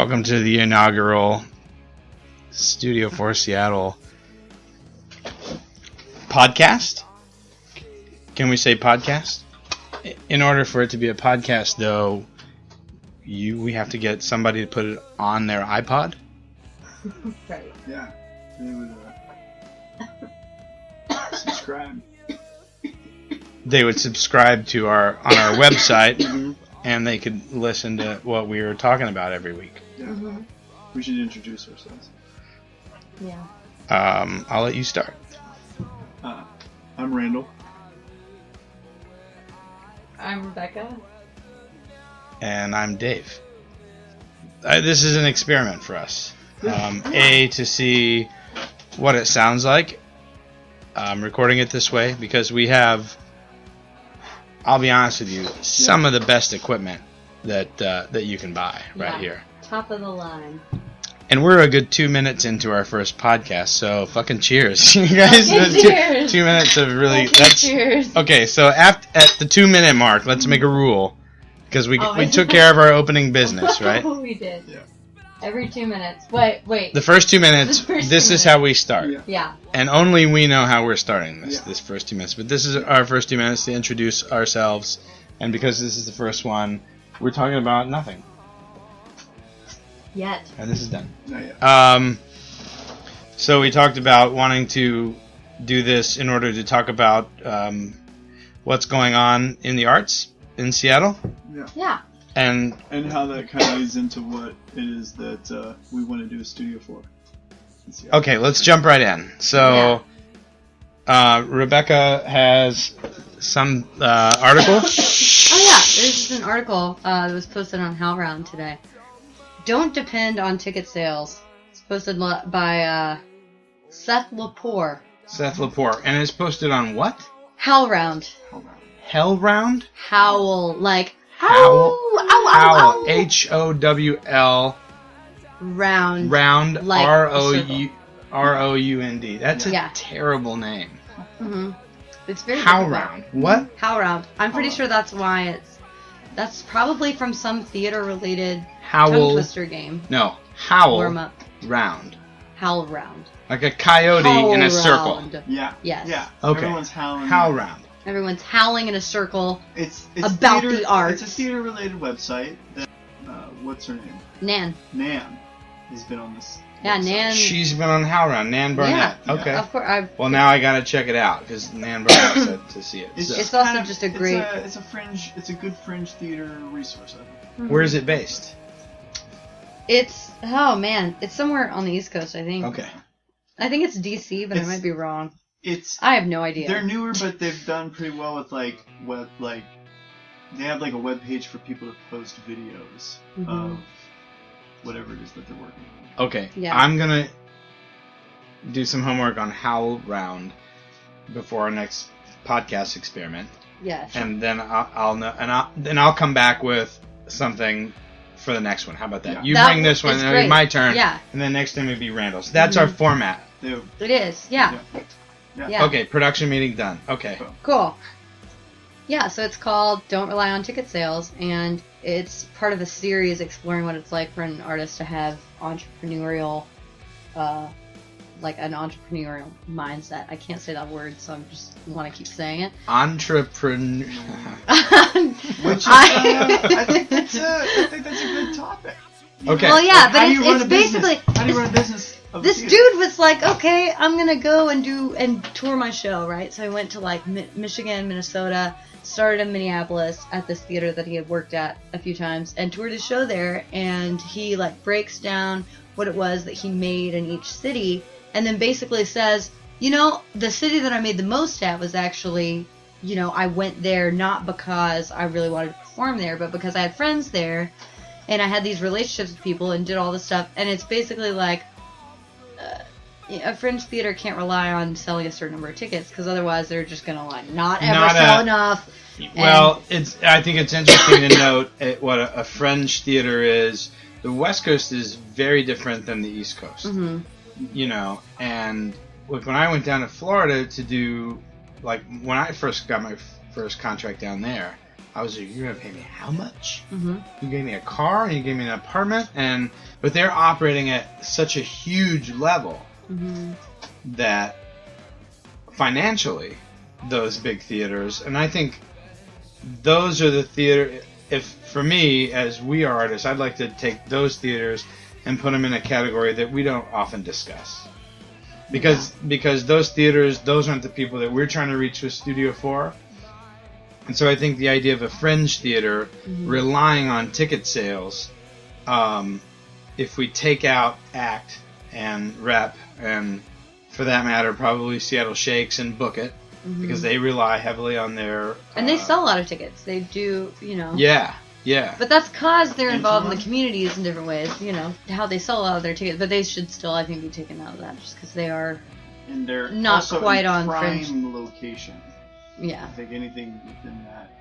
Welcome to the inaugural Studio4 Seattle podcast. Can we say podcast? In order for it to be a podcast, though, we have to get somebody to put it on their iPod. Right. Yeah. They would subscribe. They would subscribe to on our website, and they could listen to what we were talking about every week. Yeah. Mm-hmm. We should introduce ourselves. Yeah. I'll let you start. I'm Randall. I'm Rebecca. And I'm Dave. This is an experiment for us. To see what it sounds like. I'm recording it this way because we have, I'll be honest with you, some of the best equipment that you can buy right here. Top of the line. And we're a good 2 minutes into our first podcast, so fucking cheers, you guys. Cheers. 2 minutes of really. Cheers. Okay. So at the 2 minute mark, let's make a rule because we took care of our opening business, right? We did. Yeah. Every 2 minutes. Wait. The first 2 minutes. This is how we start. Yeah. And only we know how we're starting this. Yeah. This first 2 minutes. But this is our first 2 minutes to introduce ourselves, and because this is the first one, we're talking about nothing. Yet. And this is done. Not yet. So we talked about wanting to do this in order to talk about what's going on in the arts in Seattle. Yeah. And how that kind of leads into what it is that we want to do a studio for. in Seattle. okay, let's jump right in. So Rebecca has some article. Oh yeah, this is an article that was posted on HowlRound today. Don't depend on ticket sales. It's posted by Seth Lepore. Seth Lepore. And it's posted on what? HowlRound. Hellround? Howl, like Howl. ow. Howl. Round. Round. Like Round. That's a Yeah. terrible name. Mm-hmm. It's very Howlround. What? HowlRound. I'm pretty sure that's why that's probably from some theater-related Howl. tongue twister game. No. Howl. Warm up. Round. HowlRound. Like a coyote in a circle. HowlRound. Yeah. Yes. Yeah. Okay. Everyone's howling. Howlround. Everyone's howling in a circle. It's About theater, the arts. It's a theater-related website. That, what's her name? Nan. Nan has been on this. Yeah, website. Nan. She's been on Howlround. Nan Barnett. Yeah. Okay. Of course. Well, now I gotta check it out because Nan Barnett said to see it. So. It's also just a great. It's a fringe. It's a good fringe theater resource. I think. Where is it based? It's it's somewhere on the East Coast, I think. Okay. I think it's DC, but I might be wrong. I have no idea. They're newer, but they've done pretty well with they have like a web page for people to post videos of whatever it is that they're working on. Okay. Yeah. I'm gonna do some homework on Howlround before our next podcast experiment, Yeah. Sure. and then I'll know, and then I'll come back with something for the next one. How about that? Yeah. You That bring this one, is and it'll be great. my turn. Yeah. And then next time it'll be Randall's. That's our format. It is. Yeah. Yeah. Okay. Production meeting done. Okay. Cool. Yeah, so it's called Don't Rely on Ticket Sales, and it's part of a series exploring what it's like for an artist to have entrepreneurial, an entrepreneurial mindset. I can't say that word, so I just want to keep saying it. Entrepreneur. Which is, I think that's a good topic. Okay. Well, yeah, but How do you run it's a business? basically How do you run a business? Of this theater? dude was like, okay, I'm gonna go and tour my show, right? So I went to like Michigan, Minnesota, started in Minneapolis at this theater that he had worked at a few times, and toured his show there. And he like breaks down what it was that he made in each city, and then basically says, the city that I made the most at was actually, I went there not because I really wanted to perform there, but because I had friends there, and I had these relationships with people and did all this stuff. And it's basically like, a fringe theater can't rely on selling a certain number of tickets because otherwise they're just gonna not ever sell enough. Well, I think it's interesting to note what a fringe theater is. The West Coast is very different than the East Coast. Mm-hmm. And when I went down to Florida to do, when I first got my first contract down there, I was like, you're going to pay me how much? Mm-hmm. You gave me a car and you gave me an apartment, but they're operating at such a huge level that financially, those big theaters, and I think those are the theater. If for me, as we are artists, I'd like to take those theaters and put them in a category that we don't often discuss, because those theaters, those aren't the people that we're trying to reach with Studio 4. And so I think the idea of a fringe theater relying on ticket sales, if we take out ACT and Rep, and for that matter, probably Seattle Shakes and Book It, because they rely heavily on their... and they sell a lot of tickets. They do, you know... Yeah. But that's because they're involved in the communities in different ways, you know, how they sell a lot of their tickets. But they should still, I think, be taken out of that just because they are and they're not also quite in on prime fringe. location. Yeah. I think anything within that.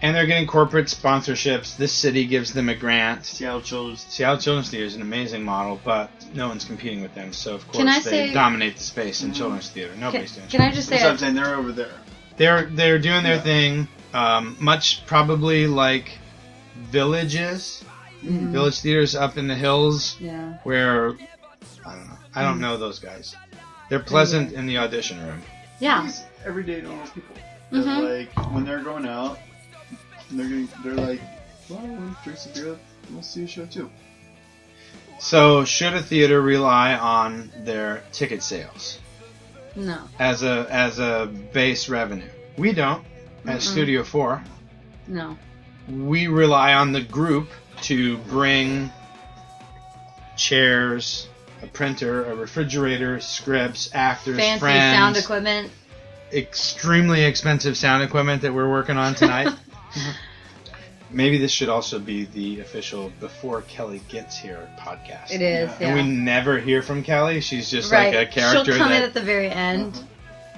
And they're getting corporate sponsorships. This city gives them a grant. Seattle Children's Theater is an amazing model, but no one's competing with them. So, of Can I course, they say- dominate the space in children's theater. Nobody's doing it. Can I just say... That's what I'm saying. They're over there. They're doing their thing, much probably like Village is. Village Theater's up in the hills, where, I don't know. I don't know those guys. They're pleasant in the audition room. Yeah. These everyday normal people. That, like, when they're going out, they're like, well, we'll drink some beer, we'll see a show too. So, should a theater rely on their ticket sales? No. As a base revenue? We don't, at Studio 4. No. We rely on the group to bring chairs, a printer, a refrigerator, scripts, actors, Fancy friends, sound equipment. extremely expensive sound equipment that we're working on tonight. Maybe this should also be the official Before Kelly Gets Here podcast. It is, yeah. And we never hear from Kelly. She's just like a character. She'll come in at the very end.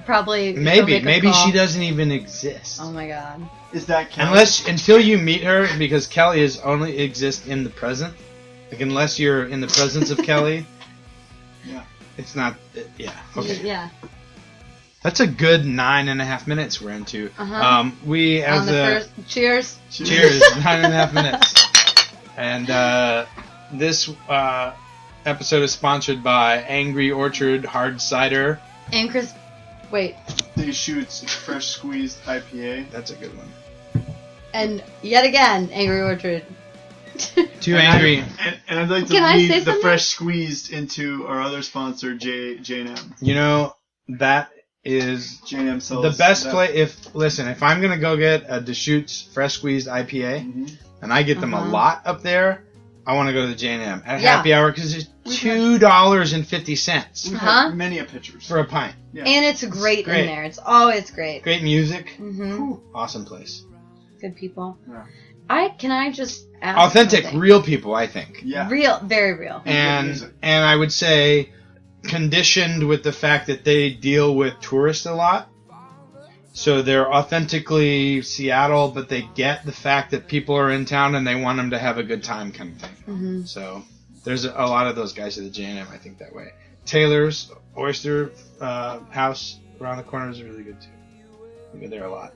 Probably. Maybe she doesn't even exist. Oh my god. Is that Kelly? Until you meet her, because Kelly is only exists in the present. Like, unless you're in the presence of Kelly. Yeah. It's not. Yeah. Okay. Yeah. That's a good 9.5 minutes we're into. We as cheers. Cheers. 9.5 minutes. And this episode is sponsored by Angry Orchard Hard Cider. And Chris, wait. Deschutes Fresh Squeezed IPA. That's a good one. And yet again, Angry Orchard. Too angry. And I'd like to Can I say lead the something? Fresh Squeezed into our other sponsor, J&M. You know, that is J&M sells the best play. If I'm gonna go get a Deschutes Fresh Squeezed IPA, and I get them a lot up there, I want to go to the J&M at happy hour because it's $2.50 We've had many a pictures for a pint. Yeah. And it's great in there. It's always great. Great music. Mm-hmm. Awesome place. Good people. Yeah. Can I just ask Authentic, something? real people, I think. Yeah. Real, very real. And I would say conditioned with the fact that they deal with tourists a lot. So they're authentically Seattle, but they get the fact that people are in town and they want them to have a good time kind of thing. Mm-hmm. So there's a lot of those guys at the J&M, I think, that way. Taylor's Oyster House around the corner is really good, too. We go there a lot.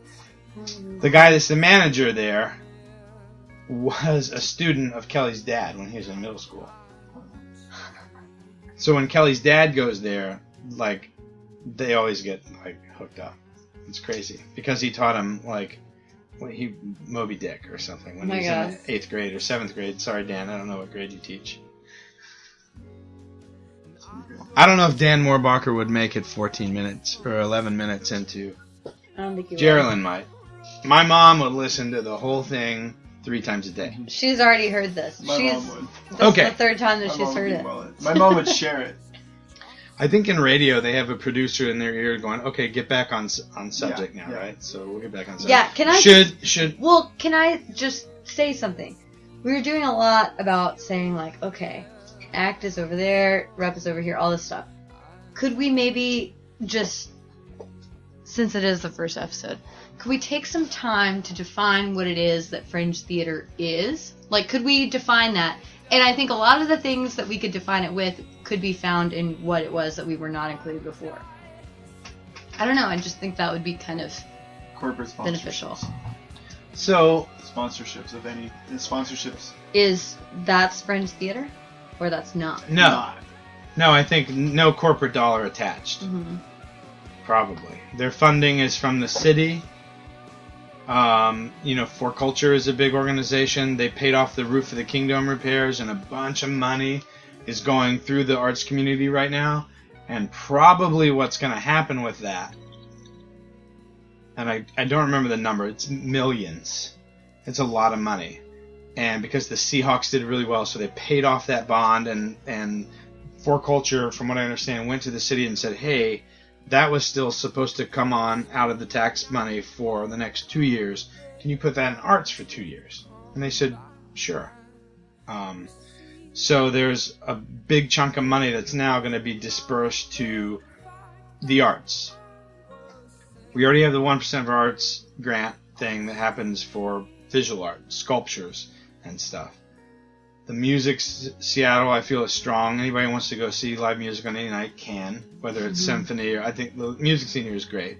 The guy that's the manager there was a student of Kelly's dad when he was in middle school. So when Kelly's dad goes there, like, they always get, like, hooked up. It's crazy. Because he taught him, like, Moby Dick or something when he was in 8th grade or 7th grade. Sorry, Dan, I don't know what grade you teach. I don't know if Dan Moorbacher would make it 14 minutes or 11 minutes into. I don't think you Geraldine might. My mom would listen to the whole thing 3 times a day. She's already heard this. My mom would. This is the third time that she's heard it. My mom would share it. I think in radio they have a producer in their ear going, "Okay, get back on subject now, right?" So we'll get back on subject. Yeah, can I should Well, can I just say something? We were doing a lot about saying like, okay, act is over there, rep is over here, all this stuff. Could we maybe just, since it is the first episode, could we take some time to define what it is that fringe theater is? Like, could we define that? And I think a lot of the things that we could define it with could be found in what it was that we were not included before. I don't know. I just think that would be kind of corporate beneficial. So sponsorships, if any. Sponsorships. That's Fringe Theater? Or that's not? No. No, I think no corporate dollar attached. Mm-hmm. Probably. Their funding is from the city. For Culture is a big organization. They paid off the Roof of the Kingdom repairs, and a bunch of money is going through the arts community right now. And probably what's going to happen with that, and I don't remember the number, it's millions. It's a lot of money. And because the Seahawks did really well, so they paid off that bond, and For Culture, from what I understand, went to the city and said, hey, that was still supposed to come on out of the tax money for the next 2 years. Can you put that in arts for 2 years? And they said, sure. So there's a big chunk of money that's now going to be dispersed to the arts. We already have the 1% of arts grant thing that happens for visual art, sculptures, and stuff. The music, Seattle, I feel is strong. Anybody who wants to go see live music on any night can, whether it's symphony or, I think the music scene here is great.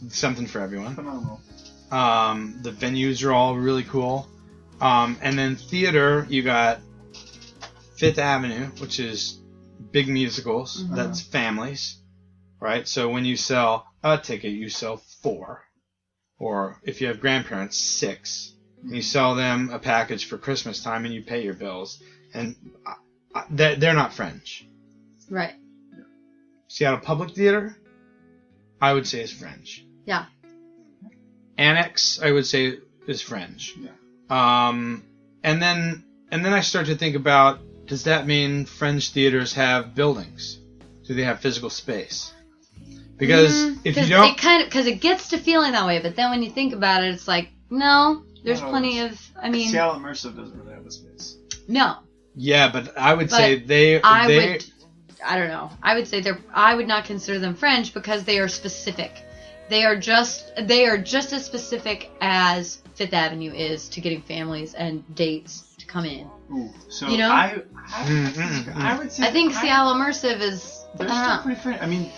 Something for everyone. Phenomenal. The venues are all really cool. And then theater, you got Fifth Avenue, which is big musicals. That's families, right? So when you sell a ticket, you sell 4. Or if you have grandparents, 6. And you sell them a package for Christmas time, and you pay your bills. And they're not Fringe. Right. Seattle Public Theater, I would say is Fringe. Yeah. Annex, I would say is Fringe. Yeah. And then I start to think about, does that mean Fringe theaters have buildings? Do they have physical space? Because if you don't, because it gets to feeling that way, but then when you think about it, it's like, no. There's plenty of, Seattle Immersive doesn't really have a space. No. Yeah, but I would say I don't know. I would say I would not consider them Fringe because they are specific. They are just as specific as Fifth Avenue is to getting families and dates to come in. Ooh, so you know? I would say I think Seattle Immersive is. They're still pretty Fringe. I mean,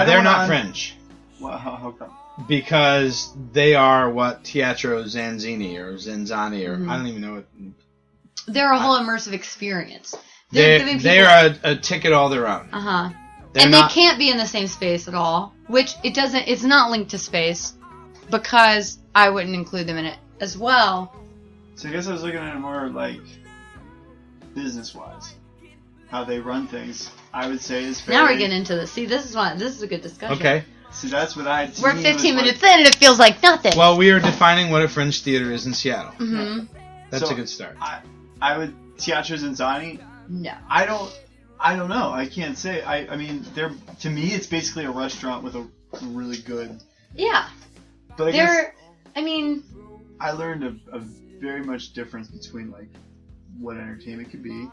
they're not Fringe. Well, how come? Because they are what Teatro Zanzini or Zanzani or I don't even know what. They're a whole immersive experience. They are a ticket all their own. And they can't be in the same space at all, which it's not linked to space because I wouldn't include them in it as well. So I guess I was looking at it more like business-wise, how they run things. I would say is very... Now we're getting into this. See, this is a good discussion. Okay. So that's what I... We're 15 minutes in and it feels like nothing. Well, we are defining what a Fringe theater is in Seattle. Mm-hmm. That's a good start. I would... Teatro Zanzani? No. I don't know. I can't say. I mean, to me, it's basically a restaurant with a really good... Yeah. But I learned a very much difference between, like, what entertainment could be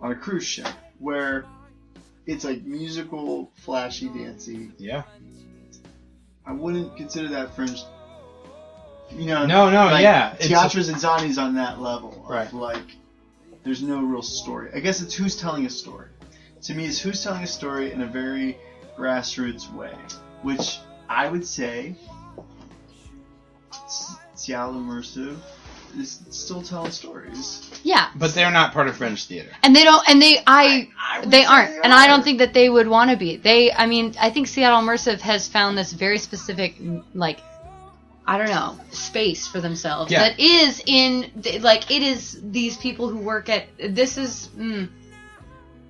on a cruise ship, where it's, like, musical, flashy, dancey. Yeah. I wouldn't consider that Fringe... You know, yeah. Teatro Zanzani's on that level. Right. Like, there's no real story. I guess it's who's telling a story. To me, it's who's telling a story in a very grassroots way, which I would say Seattle Immersive is still telling stories. Yeah. But they're not part of Fringe theater. And they don't, and they aren't. They And I don't think that they would want to be. I think Seattle Immersive has found this very specific, like, I don't know, space for themselves. Yeah. That is it is these people who work at, this is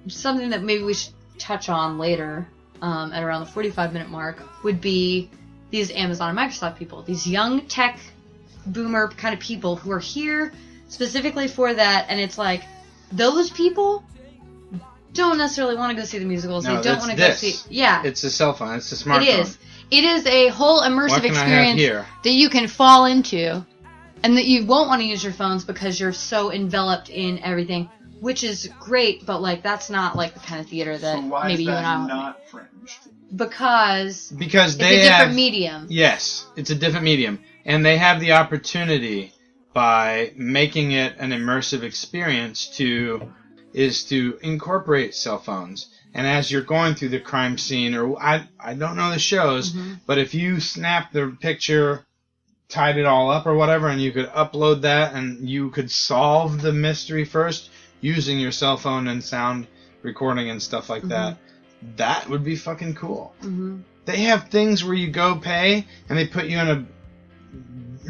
something that maybe we should touch on later, at around the 45-minute mark, would be these Amazon and Microsoft people. These young tech boomer kind of people who are here specifically for that, and it's like, those people don't necessarily want to go see the musicals. No, they don't want to go see... Yeah. It's a cell phone. It's a smartphone. It is. It is a whole immersive experience that you can fall into, and that you won't want to use your phones because you're so enveloped in everything, which is great, but, like, that's not, like, the kind of theater that maybe you and I... So why is that not Fringe? Because they it's a different medium. Yes, it's a different medium. And they have the opportunity, by making it an immersive experience, to incorporate cell phones. And as you're going through the crime scene, or I don't know the shows, but if you snap the picture tied it all up or whatever, and you could upload that, and you could solve the mystery first using your cell phone and sound recording and stuff like that. That would be fucking cool. They have things where you go pay, and they put you in a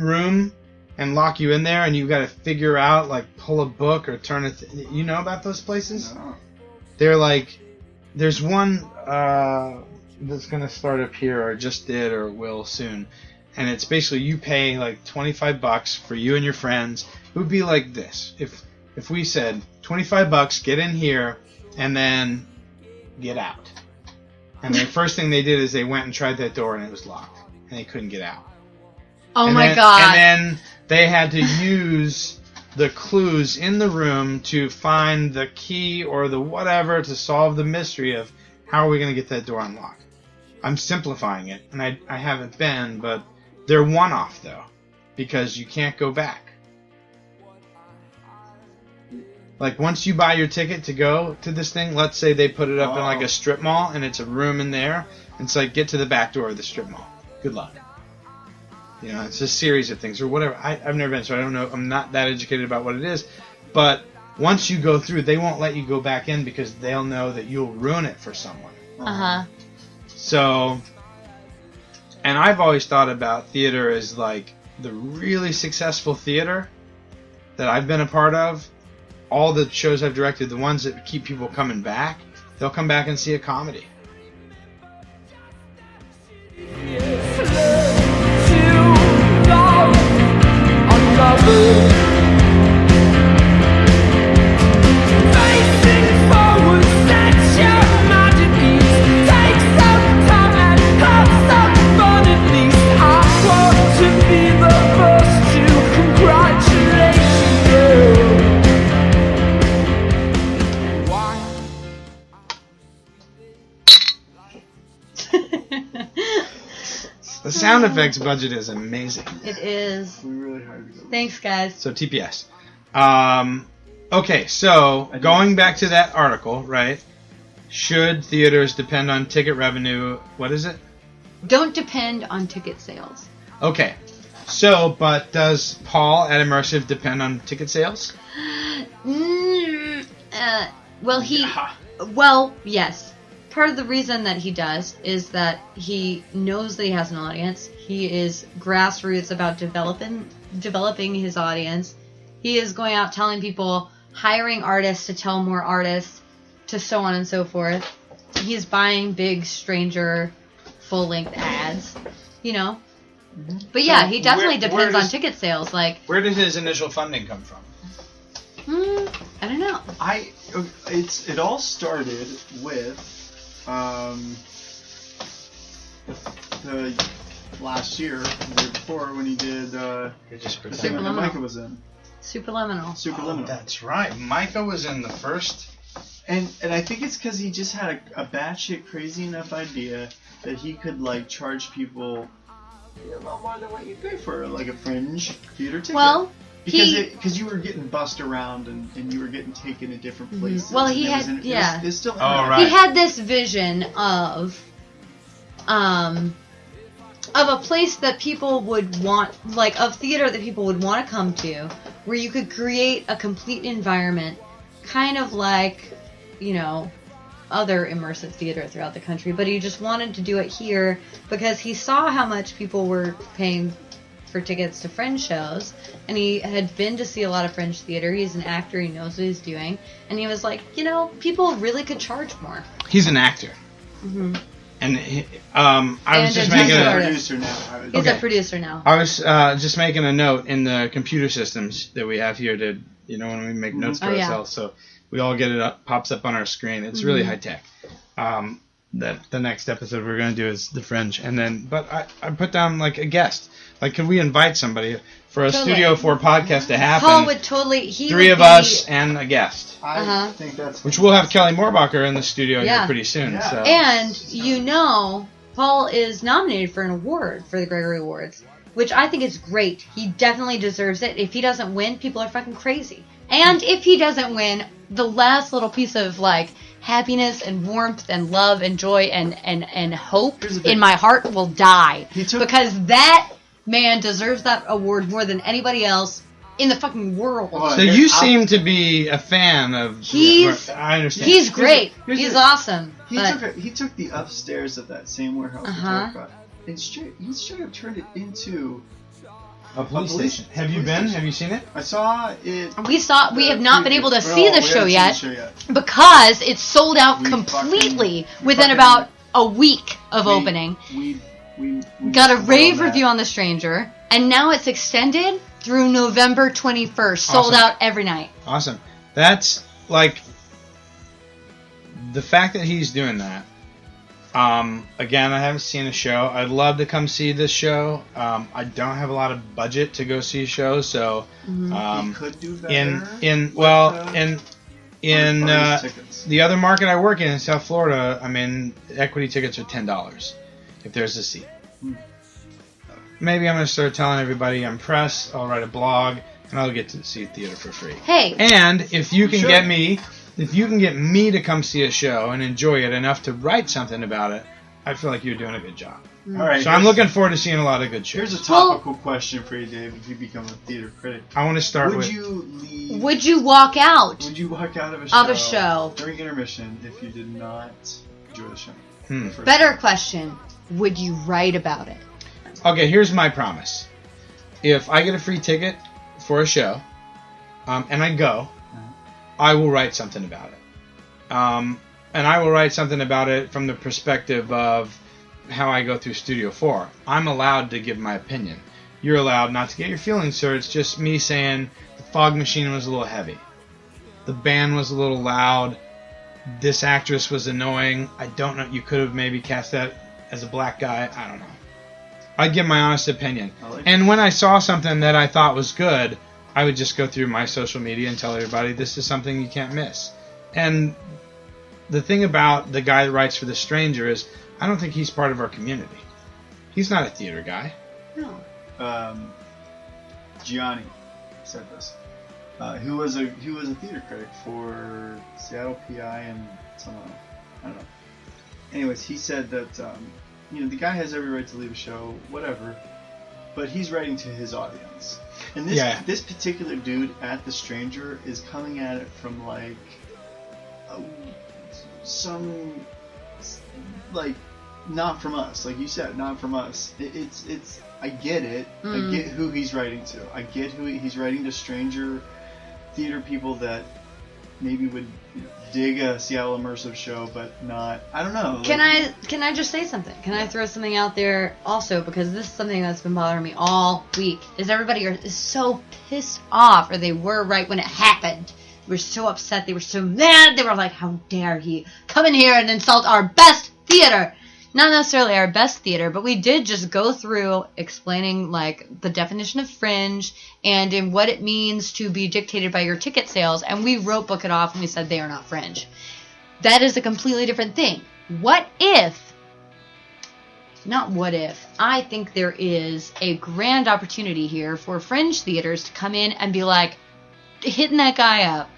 room and lock you in there, and you got to figure out, like, pull a book or turn a... You know about those places? No. They're like... There's one that's going to start up here, or just did, or will soon. And it's basically you pay, like, $25 for you and your friends. It would be like this. If we said, $25, get in here, and then get out. And the first thing they did is they went and tried that door, and it was locked. And they couldn't get out. Oh my God. And then they had to use the clues in the room to find the key or the whatever to solve the mystery of how are we going to get that door unlocked. I'm simplifying it, and I haven't been, but they're one-off, though, because you can't go back. Like, once you buy your ticket to go to this thing, let's say they put it up in, like, a strip mall, and it's a room in there. It's like, get to the back door of the strip mall. Good luck. You know, it's a series of things, or whatever. I've never been, so I don't know. I'm not that educated about what it is. But once you go through, they won't let you go back in because they'll know that you'll ruin it for someone. So, and I've always thought about theater as, like, the really successful theater that I've been a part of. All the shows I've directed, the ones that keep people coming back, they'll come back and see a comedy. The sound effects budget is amazing. It is. We really hired to go. Thanks, guys. So TPS. Okay, so going back to that article, right? Should theaters depend on ticket revenue? What is it? Don't depend on ticket sales. Okay. So, but does Paul at Immersive depend on ticket sales? Well, yes. Part of the reason that he does is that he knows that he has an audience. He is grassroots about developing his audience. He is going out telling people, hiring artists to tell more artists, to so on and so forth. He's buying big stranger full-length ads, you know. But yeah, he definitely depends on ticket sales. Like, where did his initial funding come from? I don't know. It all started with the last year, the year before, when he did the thing that Micah was in. Superliminal. Oh, that's right. Micah was in the first. And I think it's because he just had a batshit crazy enough idea that he could, like, charge people a lot more than what you pay for, like, a fringe theater ticket. Well, because you were getting bussed around and you were getting taken to different places. Well, he had right. He had this vision of a place that people would want, like, of theater that people would want to come to, where you could create a complete environment, kind of like, you know, other immersive theater throughout the country, but he just wanted to do it here because he saw how much people were paying for tickets to Fringe shows, and he had been to see a lot of Fringe theater. He's an actor, he knows what he's doing, and he was like, you know, people really could charge more. He's an actor. Mm-hmm. And I was just making a producer now. He's a producer now. I was just making a note in the computer systems that we have here to, you know, when we make notes for ourselves, so we all get it up, pops up on our screen. It's really high tech. That the next episode we're going to do is the Fringe, and then, but I put down, like, a guest. Like, could we invite somebody for a Studio 4 podcast to happen? Paul would totally. Three of us and a guest. I think that's. Which we'll have Kelly Morbacher in the studio here pretty soon. Yeah. So. And you know, Paul is nominated for an award for the Gregory Awards, which I think is great. He definitely deserves it. If he doesn't win, people are fucking crazy. And if he doesn't win, the last little piece of, like, happiness and warmth and love and joy and hope in my heart will die. Because that man deserves that award more than anybody else in the fucking world. So you seem to be a fan of... I understand. He's great. He's awesome. He took the upstairs of that same warehouse we talked about, and he straight up turned it into... A police station. Have you been? Have you seen it? I saw it. We have not been able to see the show yet because it's sold out completely within about a week of opening. We got a rave review on The Stranger, and now it's extended through November 21st. Sold out every night. Awesome. That's like the fact that he's doing that. Again, I haven't seen a show. I'd love to come see this show. I don't have a lot of budget to go see a show, so you could do better. in the other market I work in South Florida, I mean, equity tickets are $10 if there's a seat. Maybe I'm going to start telling everybody I'm press. I'll write a blog, and I'll get to see theater for free. Hey, and if you can get me. If you can get me to come see a show and enjoy it enough to write something about it, I feel like you're doing a good job. All right, so I'm looking forward to seeing a lot of good shows. Here's a topical question for you, Dave. If you become a theater critic, I want to start Would you walk out? Would you walk out of a show during intermission if you did not enjoy the show? Better question. Would you write about it? Okay, here's my promise. If I get a free ticket for a show, and I go, I will write something about it. And I will write something about it from the perspective of how I go through Studio 4. I'm allowed to give my opinion. You're allowed not to get your feelings hurt. It's just me saying the fog machine was a little heavy. The band was a little loud. This actress was annoying. I don't know. You could have maybe cast that as a black guy. I don't know. I'd give my honest opinion. And when I saw something that I thought was good, I would just go through my social media and tell everybody this is something you can't miss. And the thing about the guy that writes for The Stranger is I don't think he's part of our community. He's not a theater guy. No. Gianni said this. Who was a theater critic for Seattle PI and someone else. I don't know. Anyways, he said that the guy has every right to leave a show, whatever, but he's writing to his audience. And this particular dude at The Stranger is coming at it from not from us, like you said, not from us. It's I get it. I get who he's writing to. I get who he's writing to stranger theater people that maybe would dig a Seattle immersive show, but not. I don't know. Can I just say something? Can I throw something out there also, because this is something that's been bothering me all week. Is everybody is so pissed off, or they were right when it happened. They were so upset. They were so mad. They were like, "How dare he come in here and insult our best theater?" Not necessarily our best theater, but we did just go through explaining the definition of fringe and in what it means to be dictated by your ticket sales, and we wrote Book It Off and we said they are not fringe. That is a completely different thing. I think there is a grand opportunity here for fringe theaters to come in and be hitting that guy up.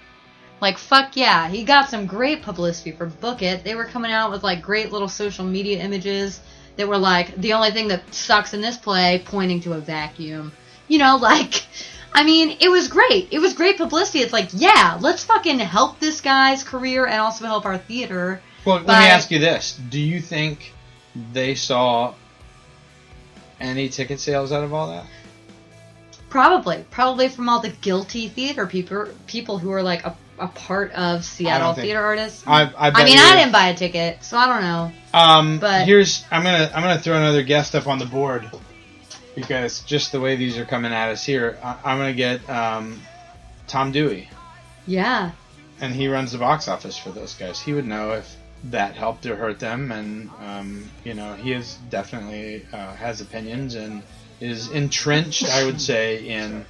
Fuck yeah, he got some great publicity for Book It. They were coming out with great little social media images that were the only thing that sucks in this play, pointing to a vacuum. It was great. It was great publicity. It's let's fucking help this guy's career and also help our theater. Well, let me ask you this. Do you think they saw any ticket sales out of all that? Probably from all the guilty theater people who are a part of Seattle theater artists. I didn't buy a ticket, so I don't know. But I'm gonna throw another guest up on the board because just the way these are coming at us here, I'm gonna get Tom Dewey. Yeah. And he runs the box office for those guys. He would know if that helped or hurt them, and he is definitely has opinions and is entrenched, I would say, in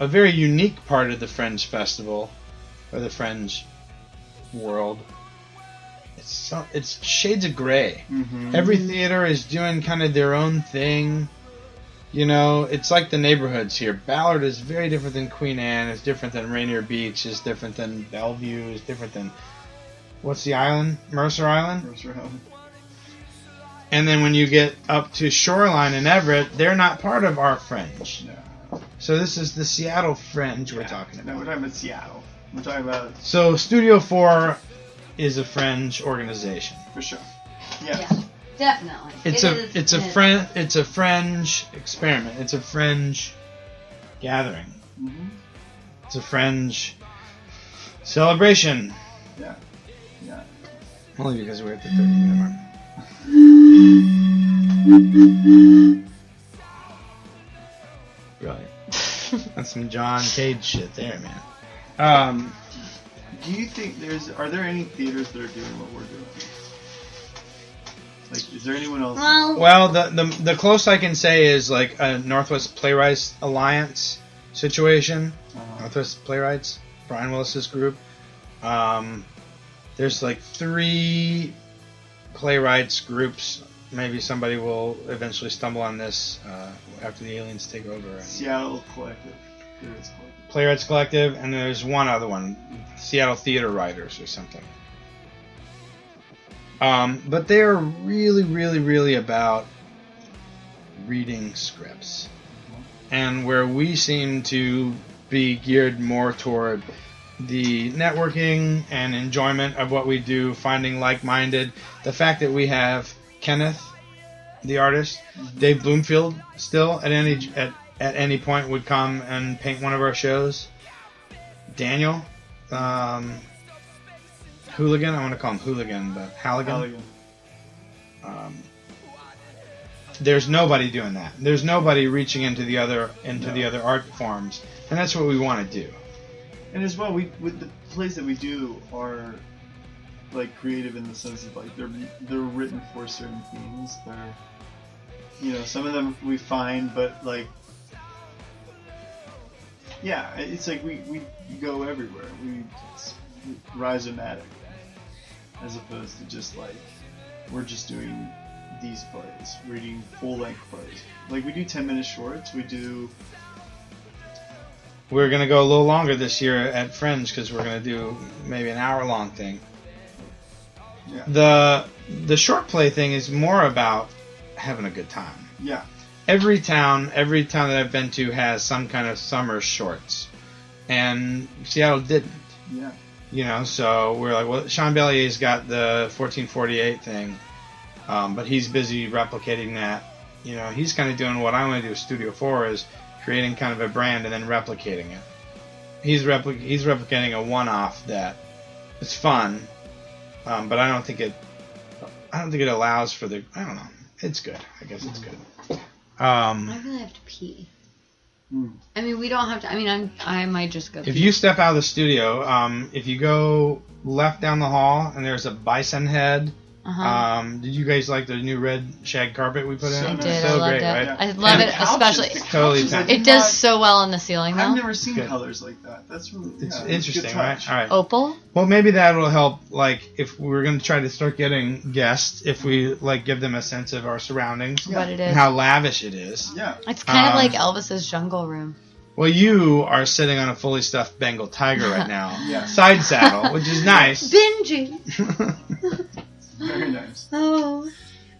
a very unique part of the Fringe Festival, or the Fringe world. It's shades of gray. Mm-hmm. Every theater is doing kind of their own thing. It's like the neighborhoods here. Ballard is very different than Queen Anne, is different than Rainier Beach, is different than Bellevue, is different than... What's the island? Mercer Island? Mercer Island. And then when you get up to Shoreline and Everett, they're not part of our fringe. No. So this is the Seattle fringe we're talking about. No, we're talking about Seattle. We're talking about... So Studio 4 is a fringe organization. For sure. Yeah. Definitely. It's a fringe experiment. It's a fringe gathering. Mm-hmm. It's a fringe celebration. Yeah. Only because we're at the 30-minute mark. Brilliant. That's some John Cage shit there, man. Do you think are there any theaters that are doing what we're doing? Like, is there anyone else? Well, the close I can say is like a Northwest Playwrights Alliance situation. Northwest Playwrights, Brian Willis's group. There's like 3 playwrights groups. Maybe somebody will eventually stumble on this after the aliens take over. Seattle Collective. Playwrights Collective, and there's one other one, Seattle Theater Writers or something. But they're really, really, really about reading scripts. And where we seem to be geared more toward the networking and enjoyment of what we do, finding like-minded. The fact that we have Kenneth, the artist, Dave Bloomfield, still at any point would come and paint one of our shows. Daniel, Hooligan. I want to call him Hooligan, but Halligan. There's nobody doing that. There's nobody reaching into the other art forms, and that's what we want to do. And as well, with the plays that we do are like creative in the sense of like they're written for certain themes. They're, some of them we find, but like, yeah, it's like we go everywhere. It's rhizomatic, as opposed to just like we're just doing these plays, reading full-length plays. Like we do 10-minute shorts. We're going to go a little longer this year at Fringe because we're going to do maybe an hour-long thing. Yeah. The short play thing is more about having a good time. Yeah. Every town that I've been to has some kind of summer shorts, and Seattle didn't. Yeah. So we're like, well, Sean Bellier's got the 1448 thing, but he's busy replicating that. He's kind of doing what I want to do with Studio 4 is creating kind of a brand and then replicating it. He's replicating a one-off that it's fun, but I don't think it allows for the. I don't know. It's good. I guess it's good. I really have to pee. I mean, we don't have to. I mean, I might just go. If you step out of the studio, if you go left down the hall and there's a bison head. Did you guys like the new red shag carpet we put in? I did. So I loved great, it. right? I love it, especially. Totally. It does so well in the ceiling, though. I've never seen colors like that. That's really it's interesting, right? All right. Opal. Well, maybe that will help. Like, if we're going to try to start getting guests, if we like give them a sense of our surroundings, what it is, and how lavish it is. Yeah. It's kind of like Elvis's jungle room. Well, you are sitting on a fully stuffed Bengal tiger right now, side saddle, which is nice. Benji. Very nice. Oh.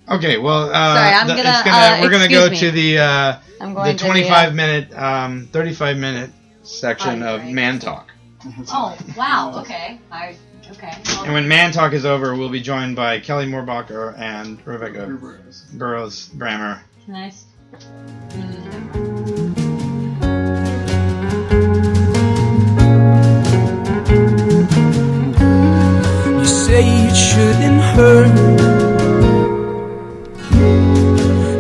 Okay, well, sorry, we're gonna go to the 25-minute, 35-minute section of Man Talk. Oh, wow. Okay. Okay. And when Man Talk is over, we'll be joined by Kelly Moorbacher and Rebecca Burroughs Brammer. Nice. You say it shouldn't hurt,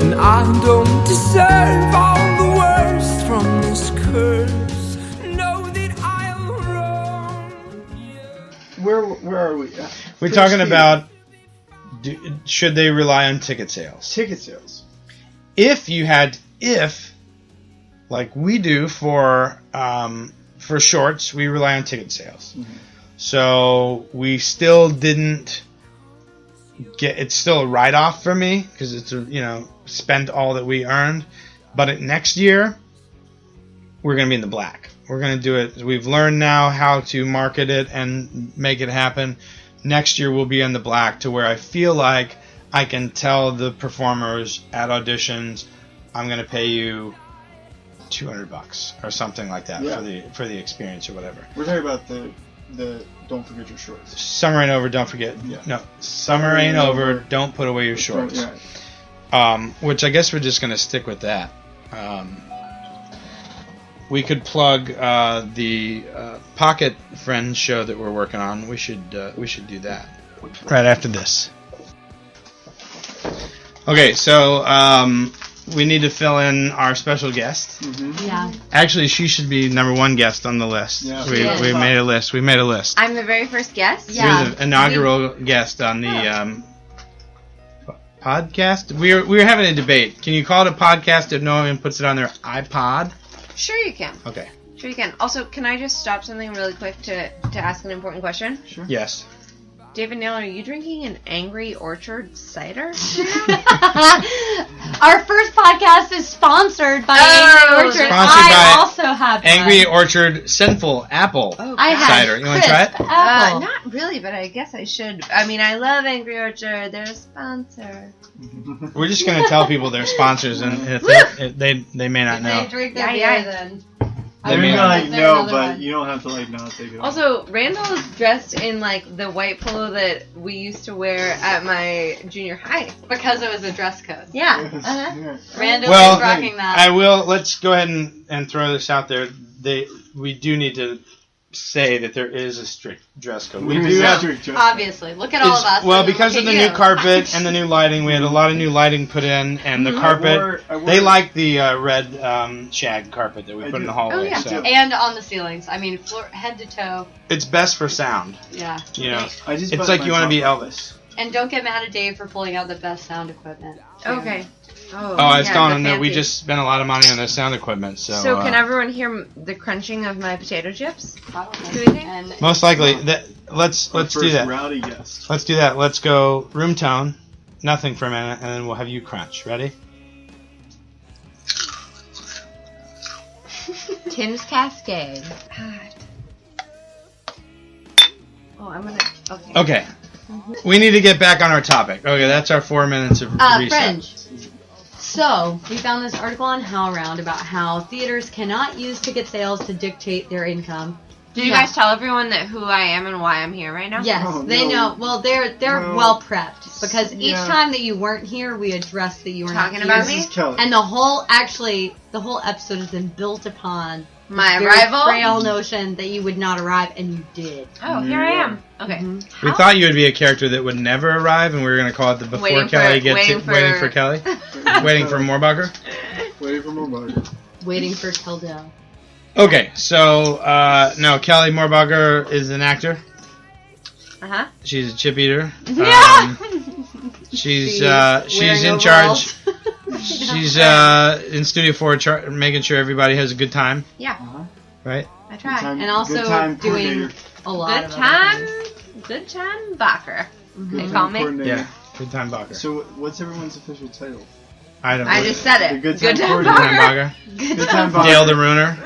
and I don't deserve all the worst from this curse. Know that I'm wrong. Where are we? We're talking about should they rely on ticket sales? Ticket sales. If like we do for shorts, we rely on ticket sales. Mm-hmm. So we still didn't get. It's still a write-off for me because it's spent all that we earned. But next year, we're going to be in the black. We're going to do it. We've learned now how to market it and make it happen. Next year, we'll be in the black to where I feel like I can tell the performers at auditions, I'm going to pay you $200 or something like that for the experience or whatever. We're talking about the don't forget your shorts. Summer ain't over, don't forget. Yeah. No, summer ain't over, don't put away your shorts. Which I guess we're just going to stick with that. We could plug the Pocket Friends show that we're working on. We should do that right after this. Okay, so we need to fill in our special guest. Mm-hmm. Yeah. Actually, she should be number one guest on the list. Yeah. We made a list. We made a list. I'm the very first guest. Yeah. You're the inaugural guest on the podcast. We were having a debate. Can you call it a podcast if no one puts it on their iPod? Sure you can. Okay. Sure you can. Also, can I just stop something really quick to ask an important question? Sure. Yes. David Nail, are you drinking an Angry Orchard cider? Our first podcast is sponsored by Angry Orchard. Sponsored by also have Angry one. Orchard Sinful Apple I have cider. You want to try it? crisp apple. Not really, but I guess I should. I mean, I love Angry Orchard. They're a sponsor. We're just going to tell people they're sponsors, and if they may not know. They drink their Yeah, beer then. They They're may gonna not. no, but you don't have to not take it off. Also, Randall is dressed in the white polo that we used to wear at my junior high. Because it was a dress code. Yeah. Yes, Uh-huh. yes. Randall Well, is rocking that. I will. Let's go ahead and throw this out there. We do need to say that there is a strict dress code. We do have. Obviously. Look at all of us. Well, and then because look of the at new you. carpet and the new lighting, we had a lot of new lighting put in, and the carpet. They like the red shag carpet that we put in the hallway. Oh, yeah. So And on the ceilings. I mean, floor, head to toe. it's best for sound. Yeah. You know, It's it's like you want to be Elvis. And don't get mad at Dave for pulling out the best sound equipment. Okay. Oh, I was yeah, telling the them that we fancy- just spent a lot of money on the sound equipment. So can everyone hear the crunching of my potato chips? Probably. Do we think? And most likely let's do that. Rowdy guest. Let's do that. Let's go room tone, nothing for a minute, and then we'll have you crunch. Ready? Tim's Cascade. Oh, I'm gonna. Okay. Okay. We need to get back on our topic. Okay, that's our 4 minutes of reset. Fringe. So, we found this article on HowlRound about how theaters cannot use ticket sales to dictate their income. Did you guys tell everyone that who I am and why I'm here right now? Yes, Oh, they no. know. Well, they're No. well prepped because each Yeah. time that you weren't here, we addressed that you were Talking not about here. me? This is Kelly. And the whole episode has been built upon My this very arrival? frail notion that you would not arrive, and you did. Oh, here I am. Okay. Mhm. We thought you would be a character that would never arrive, and we were going to call it the Before Waiting Kelly for- Gets waiting It. for- Waiting for Kelly? Waiting for Moorbacher? Waiting for more money. Waiting for Kildale. Okay, so, no, Kelly Moorbacher is an actor. Uh-huh. She's a chip eater. Yeah. She's wearing in overalls. charge. She's in studio4 making sure everybody has a good time, Yeah, Uh-huh. right? I try. And also Good time doing coordinator. a lot Good of time. other things. Good time, Bacher. Good They time call me. coordinator. Yeah, good time Bacher. So what's everyone's official title? I don't know. I just said The it. good time Good coordinator. time Bacher. Good time Bacher. Dale the Ruiner.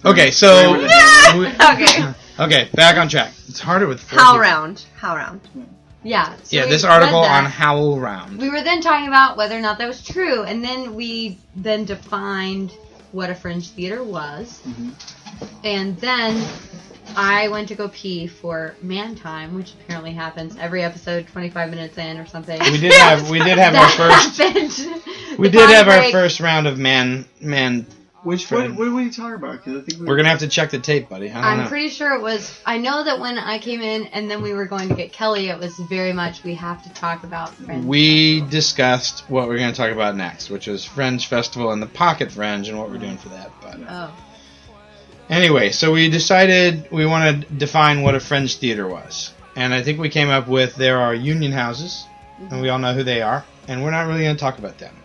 Okay, so Okay. okay, back on track. It's harder with 4 How people. round? How round? Yeah. So Yeah, we this read article that. on Howl Round. We were then talking about whether or not that was true, and then we then defined what a fringe theater was, Mhm. and then I went to go pee for man time, which apparently happens every episode, 25 minutes in or something. We did have our first round of man. What are we talking about? 'Cause I think We're gonna have to check the tape, buddy. I don't I'm know. pretty sure it was. I know that when I came in and then we were going to get Kelly, it was very much we have to talk about fringe. We discussed what we're going to talk about next, which was Fringe Festival and the Pocket Fringe and what we're doing for that. But Oh. anyway, so we decided we want to define what a fringe theater was. And I think we came up with there are union houses, and we all know who they are, and we're not really going to talk about them.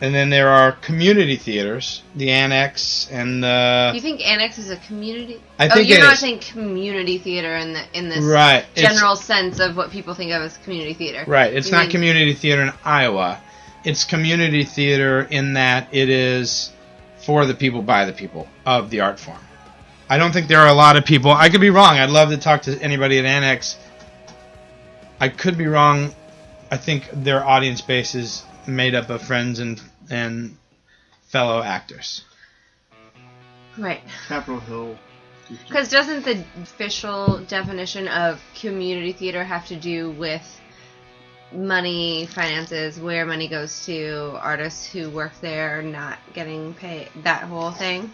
And then there are community theaters, the Annex and the... You think Annex is a community? I think you're it not is. saying community theater in this Right. general sense of what people think of as community theater. Right. It's You not mean- community theater in Iowa. It's community theater in that it is for the people, by the people of the art form. I don't think there are a lot of people. I could be wrong. I'd love to talk to anybody at Annex. I could be wrong. I think their audience base is made up of friends and fellow actors. Right. Capitol Hill. Because doesn't the official definition of community theater have to do with money, finances, where money goes to, artists who work there not getting paid, that whole thing?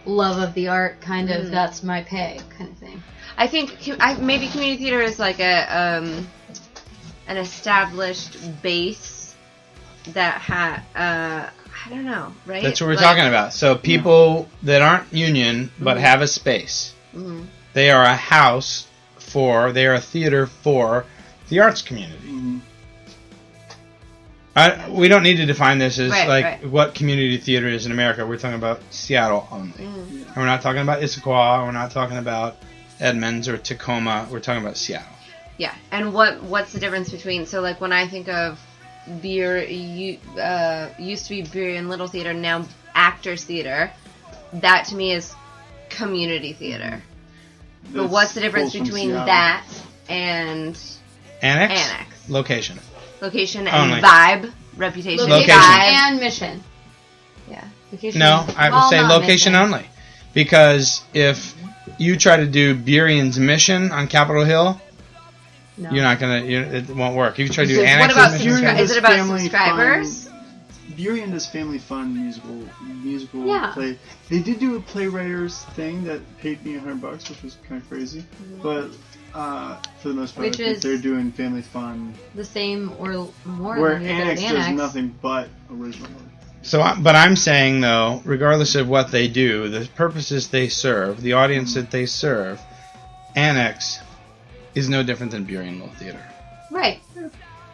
Love of the art, kind of, that's my pay, kind of thing. I think maybe community theater is like an established base that I don't know, right? That's what we're talking about. So people that aren't union but have a space, they are a house they are a theater for the arts community. We don't need to define this as what community theater is in America. We're talking about Seattle only. And we're not talking about Issaquah. We're not talking about Edmonds or Tacoma. We're talking about Seattle. Yeah, and what's the difference between, so like when I think of used to be Beer and Little Theater, now Actors Theater, that to me is community theater. But what's the difference between that and Annex? Location. Location and Only. Vibe, reputation, Location Vibe. and mission. Yeah. Location. No, I would say not location mission. only. Because if you try to do Burion's Mission on Capitol Hill, No. you're not going to, it won't work. If you try to do What Annex's about Mission, is it about subscribers? Burien does family fun musical play. They did do a playwriters thing that paid me $100, which was kind of crazy. But for the most part, I think they're doing family fun. The same or more. Where than Annex does Annex. nothing but original work. So, but I'm saying though, regardless of what they do, the purposes they serve, the audience that they serve, Annex is no different than Burien Little Theater. Right.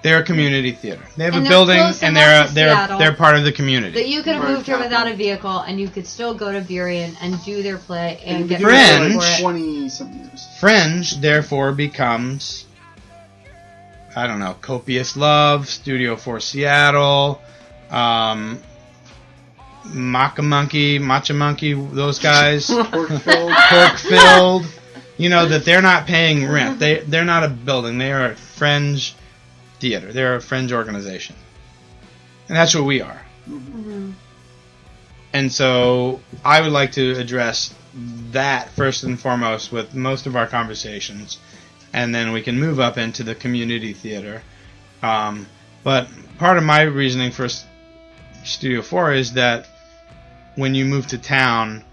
They're a community theater. They have And a they're building, close and enough to they're Seattle part of the community. That you could have Right, moved here without a Capitol. vehicle, and you could still go to Burien and do their play and get Fringe. paid for it. 20-something years. Fringe, therefore, becomes, I don't know, Copious Love, Studio4 Seattle, Macha Monkey, those guys, Pork-filled. You know, that they're not paying rent. They're not a building. They are a fringe theater. They're a fringe organization. And that's what we are. And so I would like to address that first and foremost with most of our conversations. And then we can move up into the community theater. But part of my reasoning for Studio 4 is that when you move to town,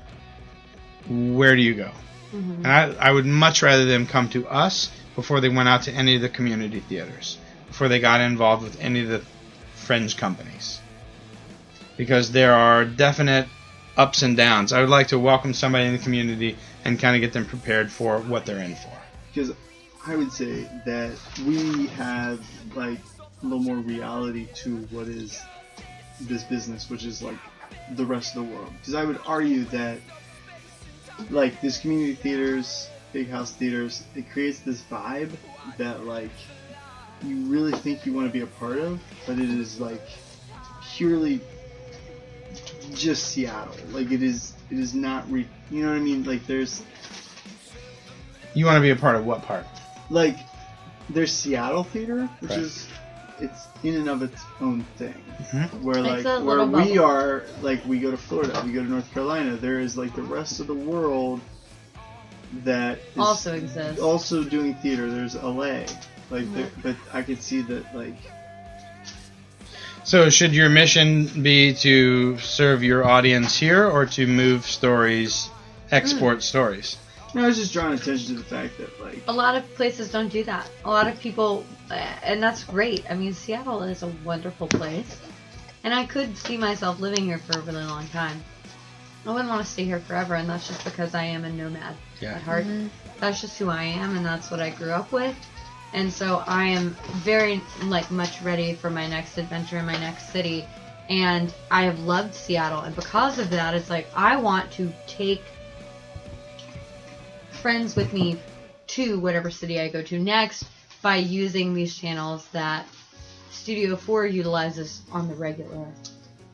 where do you go? And I would much rather them come to us before they went out to any of the community theaters, before they got involved with any of the fringe companies. Because there are definite ups and downs. I would like to welcome somebody in the community and kind of get them prepared for what they're in for. Because I would say that we have like a little more reality to what is this business, which is like the rest of the world. Because I would argue that like this community theaters, big house theaters, it creates this vibe that like you really think you want to be a part of, but it is like purely just Seattle. Like it is not you know what I mean? Like there's You want to be a part of what part? like there's Seattle theater, which Right. is it's in and of its own thing. Mhm. Where It's like a where little we bubble. are, like we go to Florida, we go to North Carolina. There is like the rest of the world that is Also exists. also doing theater. There's LA, like but I could see that like So should your mission be to serve your audience here or to move stories, export stories? I was just drawing attention to the fact that like A lot of places don't do that. A lot of people, and that's great. I mean, Seattle is a wonderful place, and I could see myself living here for a really long time. I wouldn't want to stay here forever, and that's just because I am a nomad at heart. That's just who I am, and that's what I grew up with. And so I am very, like, much ready for my next adventure in my next city. And I have loved Seattle, and because of that, it's like I want to take friends with me to whatever city I go to next by using these channels that Studio 4 utilizes on the regular.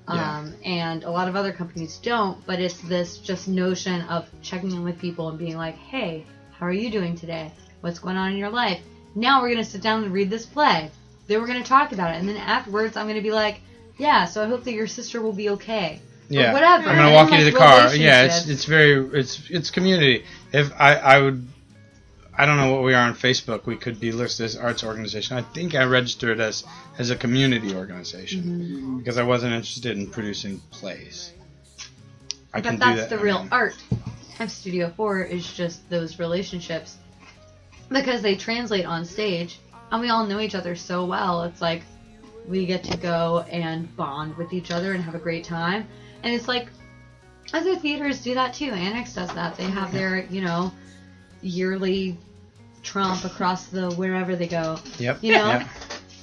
And a lot of other companies don't, but it's this just notion of checking in with people and being like, hey, how are you doing today? What's going on in your life? now we're going to sit down and read this play. Then we're going to talk about it. And then afterwards, I'm going to be like, yeah, so I hope that your sister will be okay. Yeah. Or whatever. I'm going to walk you to the car. Yeah, relationships. it's community. If I don't know what we are on Facebook. We could be listed as arts organization. I think I registered as a community organization because I wasn't interested in producing plays. But that's the real art of Studio 4 is just those relationships because they translate on stage and we all know each other so well. It's like we get to go and bond with each other and have a great time. And it's like other theaters do that too. Annex does that. They have their, yearly tromp across the wherever they go. Yep. And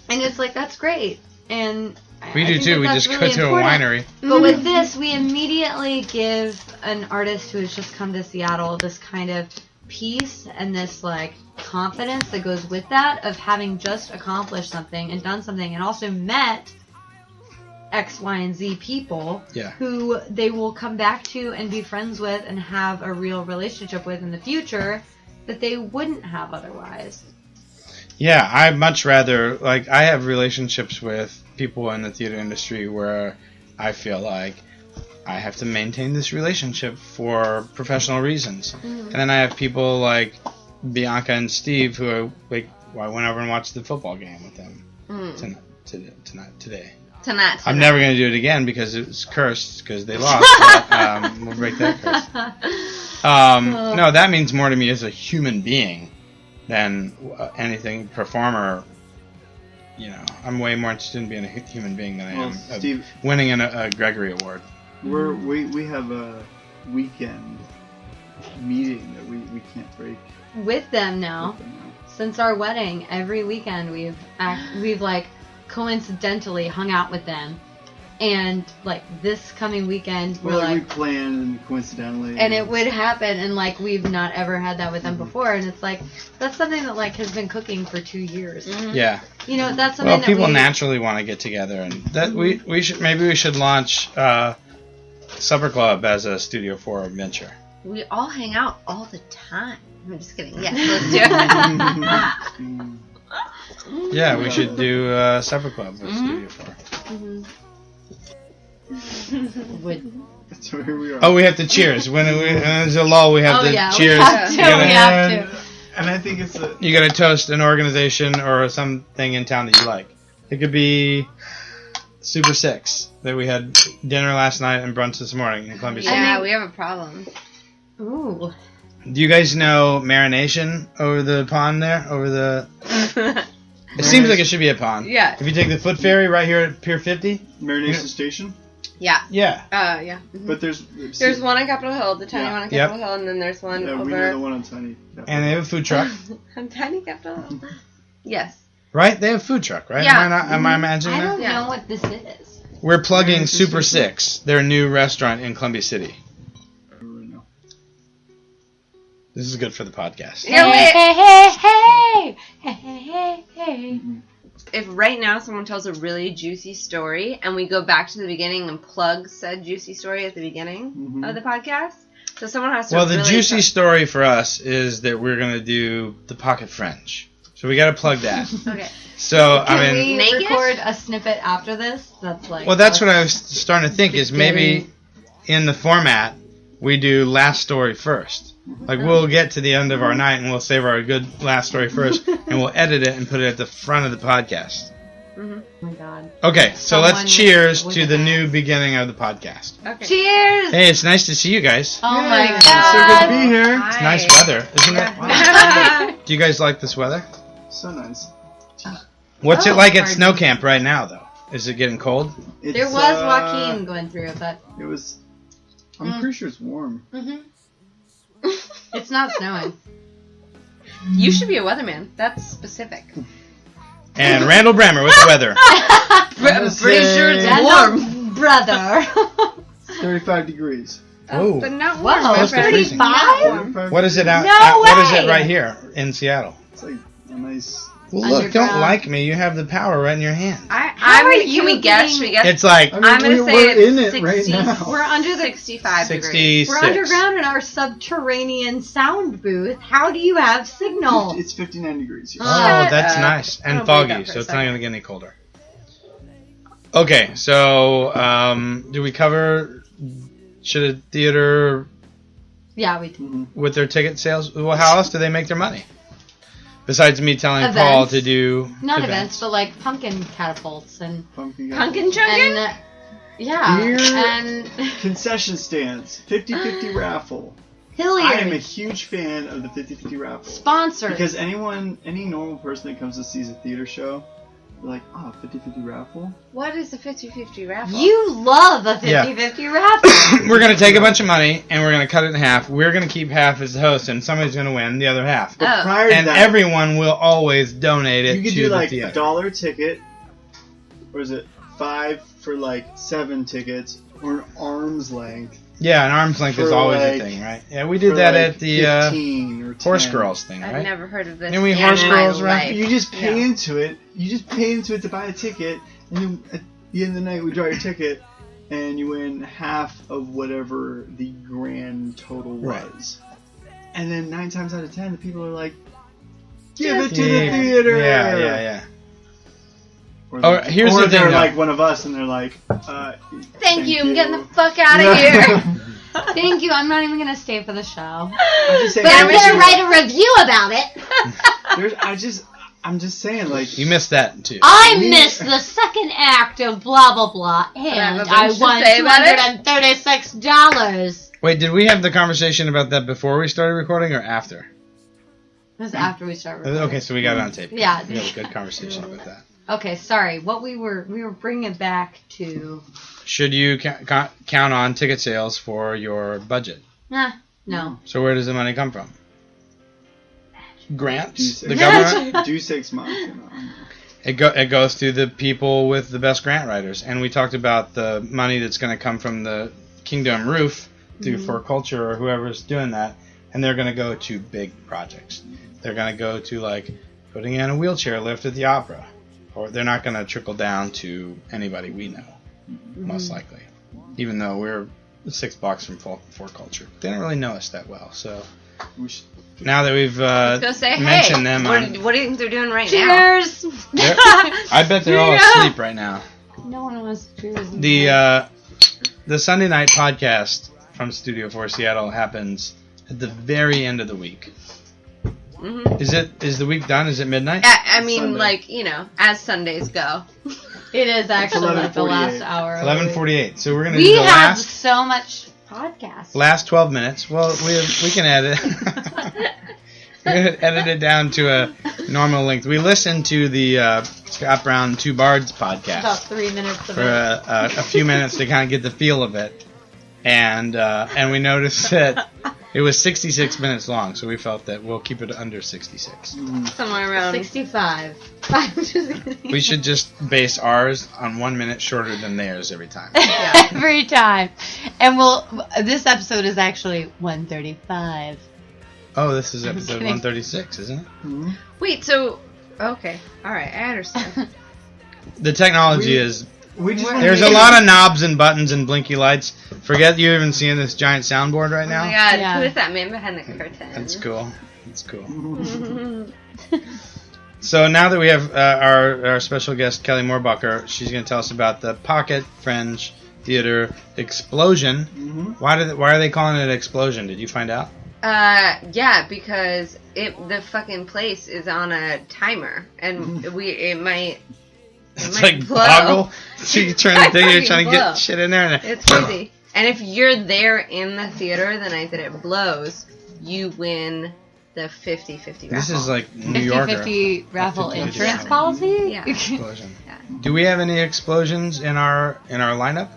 it's like that's great. And we do too. We just really go to a winery. But with this, we immediately give an artist who has just come to Seattle this kind of peace and this like confidence that goes with that of having just accomplished something and done something and also met X, Y, and Z people who they will come back to and be friends with and have a real relationship with in the future that they wouldn't have otherwise. Yeah, I'd much rather, I have relationships with people in the theater industry where I feel like I have to maintain this relationship for professional reasons. And then I have people like Bianca and Steve who I went over and watched the football game with them today. Tonight. I'm never going to do it again because it was cursed because they lost. But, we'll break that curse. No, that means more to me as a human being than anything performer. I'm way more interested in being a human being than I am Steve, winning a Gregory Award. We have a weekend meeting that we can't break. With them now. Since our wedding, every weekend we've coincidentally hung out with them, and this coming weekend we planned and coincidentally, and it would happen, and we've not ever had that with them before, and it's that's something that has been cooking for 2 years. Yeah, that's something that people naturally want to get together, and that we should launch Supper Club as a Studio 4 venture. We all hang out all the time. I'm just kidding. Yes, let's do it. Yeah, we should do Supper Club with Studio 4. So here we are. Oh, we have to cheers. When there's a lull, we have to cheers. We have to. And I think it's you got to toast an organization or something in town that you like. It could be Super 6 that we had dinner last night and brunch this morning in Columbia City. Yeah, we have a problem. Ooh. Do you guys know Marination over the pond there? It seems like it should be a pond. Yeah. If you take the foot ferry right here at Pier 50. Marination Station? Yeah. Yeah. Yeah. Mm-hmm. But there's one on Capitol Hill, the tiny one on Capitol Hill, and then there's one over... we know the one on Tiny. And they have a food truck. On Tiny Capitol Hill. Yes. Right? They have a food truck, right? Yeah. Am I imagining I that? don't know what this is. We're plugging Super 6, their new restaurant in Columbia City. This is good for the podcast. Hey. If right now someone tells a really juicy story and we go back to the beginning and plug said juicy story at the beginning of the podcast, so someone has to the juicy story for us is that we're going to do the Pocket French. So we got to plug that. Okay. So, Can we record a snippet after this? That's that's what I was starting to think is maybe in the format we do last story first. We'll get to the end of our night and we'll save our good last story first and we'll edit it and put it at the front of the podcast. Oh my God. Okay, so let's cheers to the new beginning of the podcast. Okay. Cheers! Hey, it's nice to see you guys. Oh my God. It's so good to be here. It's nice weather, isn't it? Wow. Do you guys like this weather? So nice. What's it like at snow camp right now, though? Is it getting cold? There was Joaquin going through it, but... It was... I'm pretty sure it's warm. It's not snowing. You should be a weatherman. That's specific. And Randall Brammer with the weather. I'm pretty sure it's warm. Brother. 35 degrees. Oh. But not warm. Wow, Close to freezing. 35? What is it out? No What is it way! right here in Seattle? It's like a nice Well, look, don't like me. You have the power right in your hand. Can we guess? Should we guess? It's like... I'm going to say we're in it 60, right now. We're under the 65 66. degrees. We're underground in our subterranean sound booth. How do you have signal? It's 59 degrees here. Oh, that's nice. And I'll believe foggy, that for so a it's not second. going to get any colder. Okay, so do we cover... Should a theater... Yeah, we do. With their ticket sales? Well, how else do they make their money? Besides me telling Events. Paul to do Not events, but like pumpkin catapults and... Pumpkin chunkin'? And, yeah, Beer. and... Concession stands. 50-50 raffle. Hilliard. I am a huge fan of the 50-50 raffle. Sponsor. Because any normal person that comes to see a theater show, they're like, 50-50 raffle? What is a 50-50 raffle? You love a 50-50 raffle. We're going to take a bunch of money, and we're going to cut it in half. We're going to keep half as the host, and somebody's going to win the other half. But prior to And that, everyone will always donate it you could to do the like theater. $1 ticket, or is it 5 for like 7 tickets, or an arm's length. Yeah, an arm's length is For always like- a thing, right? Yeah, we did that at the 15 or 10. Horse Girls thing, I've right? never heard of this Didn't we in Horse my Girls, right? life. You just pay into it. You just pay into it to buy a ticket, and then at the end of the night, we draw your ticket, and you win half of whatever the grand total was. Right. And then 9 times out of 10, the people are like, "Give it Yeah. to the theater." Yeah. Or here's or the thing, they're though. like one of us, and they're like, Thank you, I'm getting the fuck out of here. Thank you. I'm not even going to stay for the show. I'm just saying, But I'm going to write a review about it. I'm just saying, like, You missed that, too. I missed the second act of blah, blah, blah, and have a I bunch to won say about it? $236. Wait, did we have the conversation about that before we started recording or after? It was after we started recording. Okay, so we got it on tape. Yeah. We had a good conversation about that. Okay, sorry. What we were bringing it back to... Should you count on ticket sales for your budget? No. So where does the money come from? Grants? Do The government? do 6 months. You know. It goes to the people with the best grant writers. And we talked about the money that's going to come from the Kingdom Roof through For Culture or whoever's doing that. And they're going to go to big projects. They're going to go to, like, putting in a wheelchair lift at the opera. Or they're not going to trickle down to anybody we know, most likely. Even though we're 6 blocks from For Culture. They don't really know us that well. So now that we've mentioned them, what do you think they're doing right Cheers! now? I bet they're all asleep right now. No one wants to cheers. The Sunday night podcast from Studio 4 Seattle happens at the very end of the week. Mm-hmm. Is the week done? Is it midnight? I mean, Sunday. like, as Sundays go. It is actually like the 11:48. last hour. 11:48. So we're gonna do We the have so much podcast. last 12 minutes. Well, we can edit. We're gonna edit it down to a normal length. We listened to the Scott Brown Two Bards podcast About 3 minutes of for it. a few minutes to kind of get the feel of it, and we noticed that it was 66 minutes long, so we felt that we'll keep it under 66. Somewhere around 65. We should just base ours on 1 minute shorter than theirs every time. Every time. And this episode is actually 135. Oh, this is episode kidding. 136, isn't it? Wait, so... Okay. Alright, I understand. The technology is... We just There's a lot of knobs and buttons and blinky lights. Forget you even seeing this giant soundboard right Oh now. my god, Yeah. who is that man behind the curtain? That's cool. That's cool. So now that we have our special guest, Kelly Moorbacher, she's going to tell us about the Pocket Fringe Theater Explosion. Why are they calling it Explosion? Did you find out? Yeah, because the fucking place is on a timer, and it might It's might like blow. boggle. So you're trying to think, you're trying to blow. get shit in there. And It's crazy. And if you're there in the theater the night that it blows, you win the 50-50 raffle. This is like New Yorker. 50-50 raffle 50-50 insurance raffle. policy? Yeah. Explosion. Yeah. Do we have any explosions in our lineup?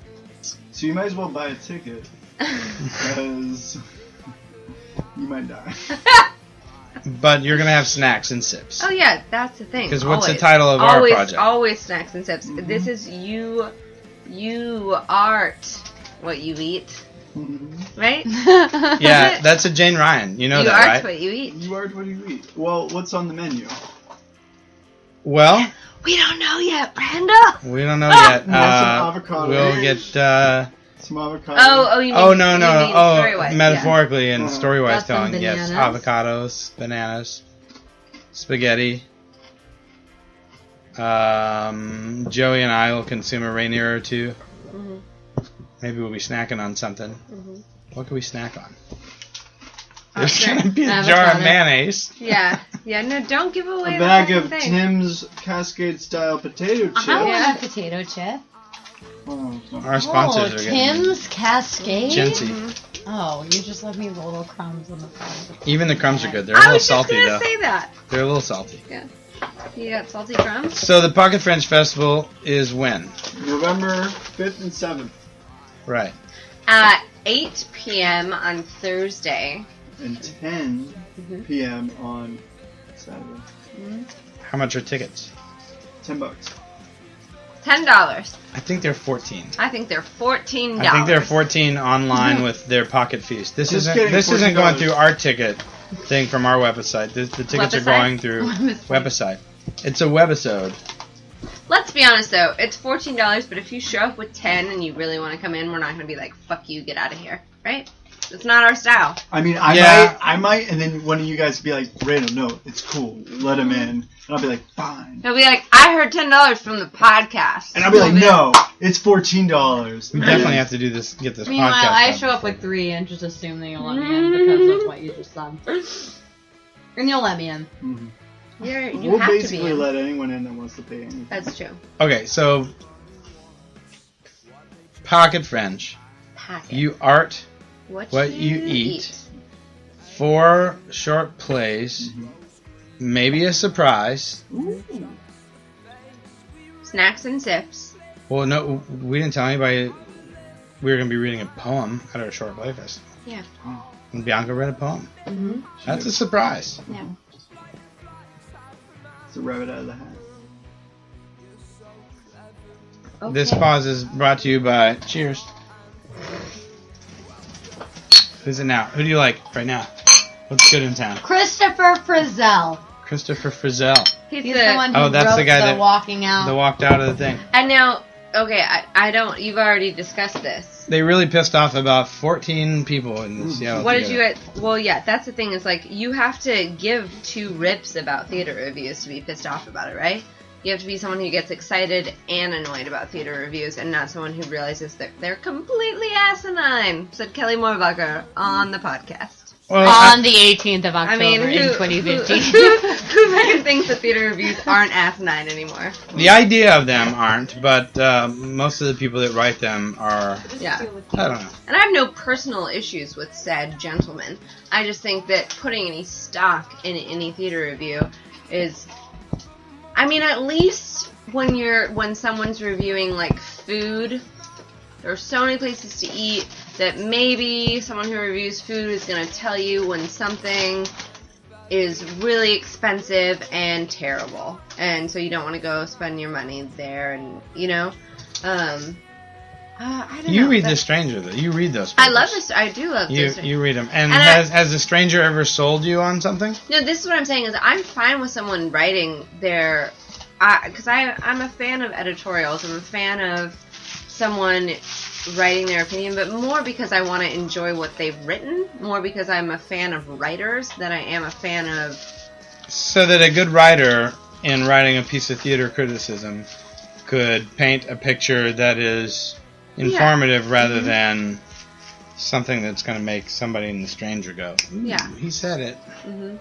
So you might as well buy a ticket, because you might die. But you're going to have snacks and sips. Oh yeah, that's the thing. 'Cause what's the Always. title of our project? Always snacks and sips. This is you art what you eat, right? Yeah, that's a Jane Ryan. You know you that, art right? what you eat. You are what do you eat? Well, what's on the menu? Well, We don't know yet, Brenda. we don't know yet. Some avocado. We'll get. Some avocado. Oh, you mean? Oh no! You mean story-wise, Metaphorically and story-wise Got some telling. Yes, bananas. avocados, bananas, spaghetti. Joey and I will consume a Rainier or two. Mhm. Maybe we'll be snacking on something. Mhm. What can we snack on? Oh, There's sure. gonna be a jar of Avocado. mayonnaise. Yeah. No, don't give away A bag the of fucking thing. Tim's Cascade-style potato chips. I Yeah. want a potato chip. Oh, it's not- Our sponsors are getting Tim's Cascade? chintzy. Oh, you just left me little crumbs on the front. Even the crumbs are good. They're a I little was just salty gonna though. say that. They're a little salty. You got salty crumbs? So the Pocket French Festival is when? November 5th and 7th. Right. At 8 p.m. on Thursday. And 10 p.m. on Saturday. How much are tickets? $10. $10. I think they're 14. I think they're $14. I think they're 14 online with their Pocket Feast. This Just isn't kidding, this isn't going $14. through our ticket thing from our website. The tickets are Website? going through website. It's a webisode. Let's be honest though, it's $14, but if you show up with 10 and you really want to come in, we're not going to be like, fuck you, get out of here. Right? It's not our style. I mean, Yeah. I might, and then one of you guys be like, Randall, no, it's cool. Let him in. And I'll be like, fine. He'll be like, I heard $10 from the podcast. And I'll be like, no, it's $14. We definitely have to do this. Get this Meanwhile, podcast. I done. show up with 3 and just assume that you'll let me in because of what you just said. And you'll let me in. Mhm. You We'll have to be basically in. let anyone in that wants to pay anything. That's true. Okay, so Pocket French. Packet. You art What you eat. 4 short plays. Maybe a surprise. Snacks and sips. Well, no, we didn't tell anybody we were going to be reading a poem at our short play festival. Yeah. And Bianca read a poem. Mm-hmm. That's a surprise. Yeah. It's a rabbit out of the hat. Okay. This pause is brought to you by Cheers. Who's it now? Who do you like right now? What's good in town? Christopher Frizzell. Christopher Frizzell. He's He's the one who Oh, that's wrote the guy the that- walking out. That walked out of the thing. And now, okay, I don't. You've already discussed this. They really pissed off about 14 people in the Seattle What did theater. you? Well, yeah, that's the thing. Is like you have to give 2 rips about theater reviews to be pissed off about it, right? You have to be someone who gets excited and annoyed about theater reviews, and not someone who realizes that they're completely asinine. Said Kelly Morbacher on the podcast. Well, on the 18th of October I mean, in 2015. who fucking thinks that theater reviews aren't asinine anymore? the idea of them aren't, but most of the people that write them are, Yeah. I don't know. And I have no personal issues with said gentlemen. I just think that putting any stock in any theater review is, I mean, at least when someone's reviewing like food, there are so many places to eat that maybe someone who reviews food is going to tell you when something is really expensive and terrible, and so you don't want to go spend your money there, and you know, I don't You know. read That- The Stranger, though. You read those I papers. love this. I do love this. You read them. And, And has The Stranger ever sold you on something? No, this is what I'm saying is I'm fine with someone writing their, because I'm a fan of editorials. I'm a fan of someone writing their opinion, but more because I want to enjoy what they've written, more because I'm a fan of writers than I am a fan of. So that a good writer, in writing a piece of theater criticism, could paint a picture that is informative rather than something that's going to make somebody in The Stranger go, "Ooh, Yeah. he said it." Mm-hmm.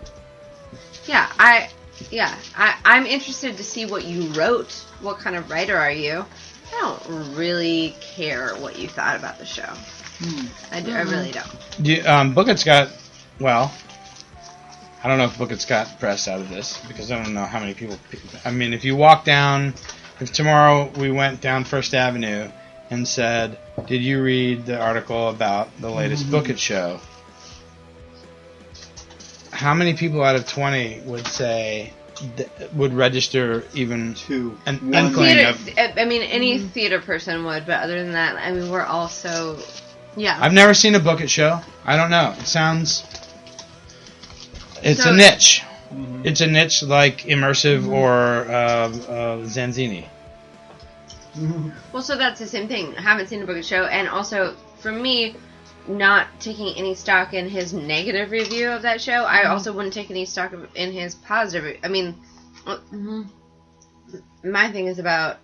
I'm interested to see what you wrote. What kind of writer are you? I don't really care what you thought about the show. I really don't. Buckett's got, well, I don't know if Buckett's got press out of this, because I don't know how many people, I mean, if you walk down, if tomorrow we went down First Avenue and said, did you read the article about the latest Bucket show? How many people out of 20 would say, would register even 2. an One. inkling Theater, of... I mean, any theater person would, but other than that, I mean, we're all so, yeah. I've never seen a Bucket show. I don't know. It sounds... It's So- a niche. It's a niche like immersive or Zanzini. Well, so that's the same thing. I haven't seen the book of show, and also for me, not taking any stock in his negative review of that show, I also wouldn't take any stock in his positive. I mean, my thing is about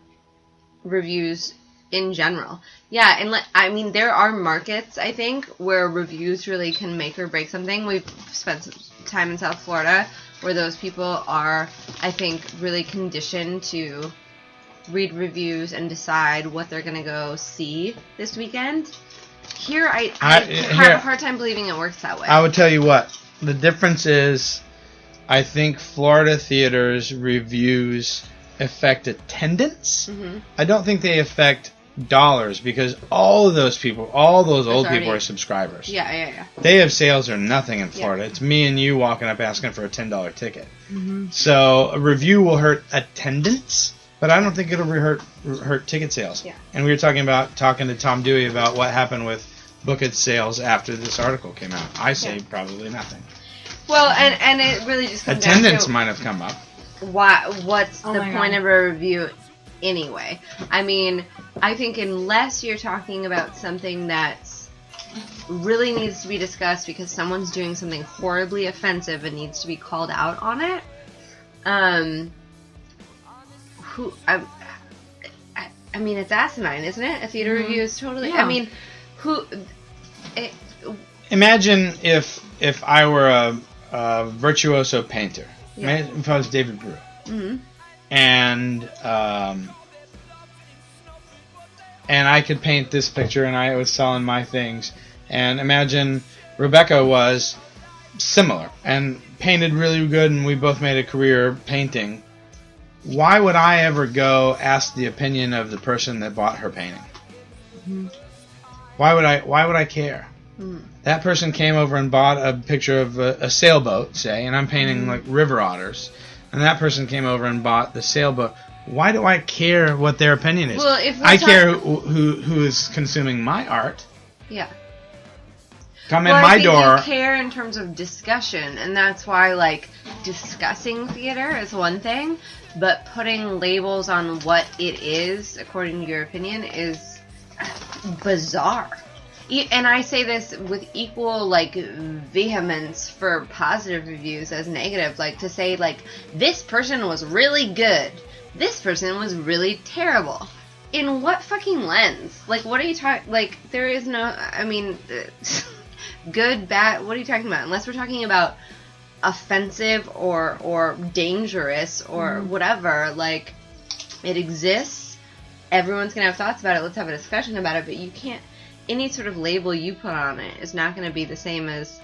reviews in general. Yeah, and I mean, there are markets, I think, where reviews really can make or break something. We've spent some time in South Florida where those people are, I think, really conditioned to read reviews and decide what they're going to go see this weekend. Here, I have a hard time believing it works that way. I would tell you what. The difference is, I think Florida theaters' reviews affect attendance. I don't think they affect dollars, because all of those people, all those old people are subscribers. Yeah. They have sales or nothing in Florida. It's me and you walking up asking for a $10 ticket. So a review will hurt attendance, but I don't think it'll hurt ticket sales. Yeah. And we were talking to Tom Dewey about what happened with book it sales after this article came out. I say probably nothing. Well, and it really just comes attendance down to might have come up. What's the point of a review anyway? I mean, I think unless you're talking about something that's really needs to be discussed because someone's doing something horribly offensive and needs to be called out on it, I mean, it's asinine, isn't it? A theater review is totally... Yeah. I mean, Imagine if I were a virtuoso painter. Yeah. If I was David Brew. And I could paint this picture, and I was selling my things. And imagine Rebecca was similar and painted really good, and we both made a career painting. Why would I ever go ask the opinion of the person that bought her painting? Why would I care? That person came over and bought a picture of a sailboat, say, and I'm painting like river otters, and that person came over and bought the sailboat. Why do I care what their opinion is? Well, if I care who is consuming my art. Yeah. Come in my door. You care in terms of discussion, and that's why, like, discussing theater is one thing, but putting labels on what it is, according to your opinion, is bizarre. And I say this with equal, like, vehemence for positive reviews as negative. Like, to say, like, this person was really good. This person was really terrible. In what fucking lens? Like, what are you talking... Like, there is no... I mean, good, bad... What are you talking about? Unless we're talking about offensive or dangerous or whatever. Like, it exists. Everyone's going to have thoughts about it. Let's have a discussion about it. But you can't... Any sort of label you put on it is not going to be the same as...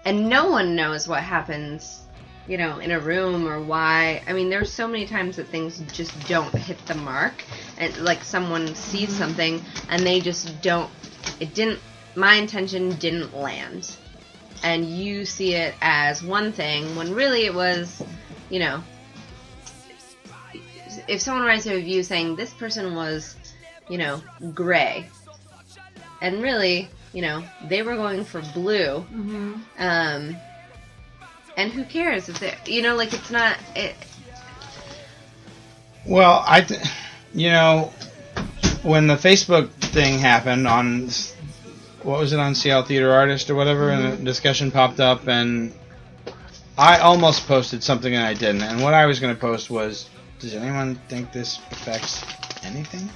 And no one knows what happens, you know, in a room or why. I mean, there's so many times that things just don't hit the mark. And, like, someone sees something and they just don't... It didn't... My intention didn't land. And you see it as one thing when really it was, you know... If someone writes a review saying, this person was, you know, gray... And really, you know, they were going for blue. And who cares if they, you know, like, it's not. Well, you know, when the Facebook thing happened on, what was it, on Seattle Theater Artist or whatever, and the discussion popped up, and I almost posted something and I didn't. And what I was going to post was, does anyone think this affects anything?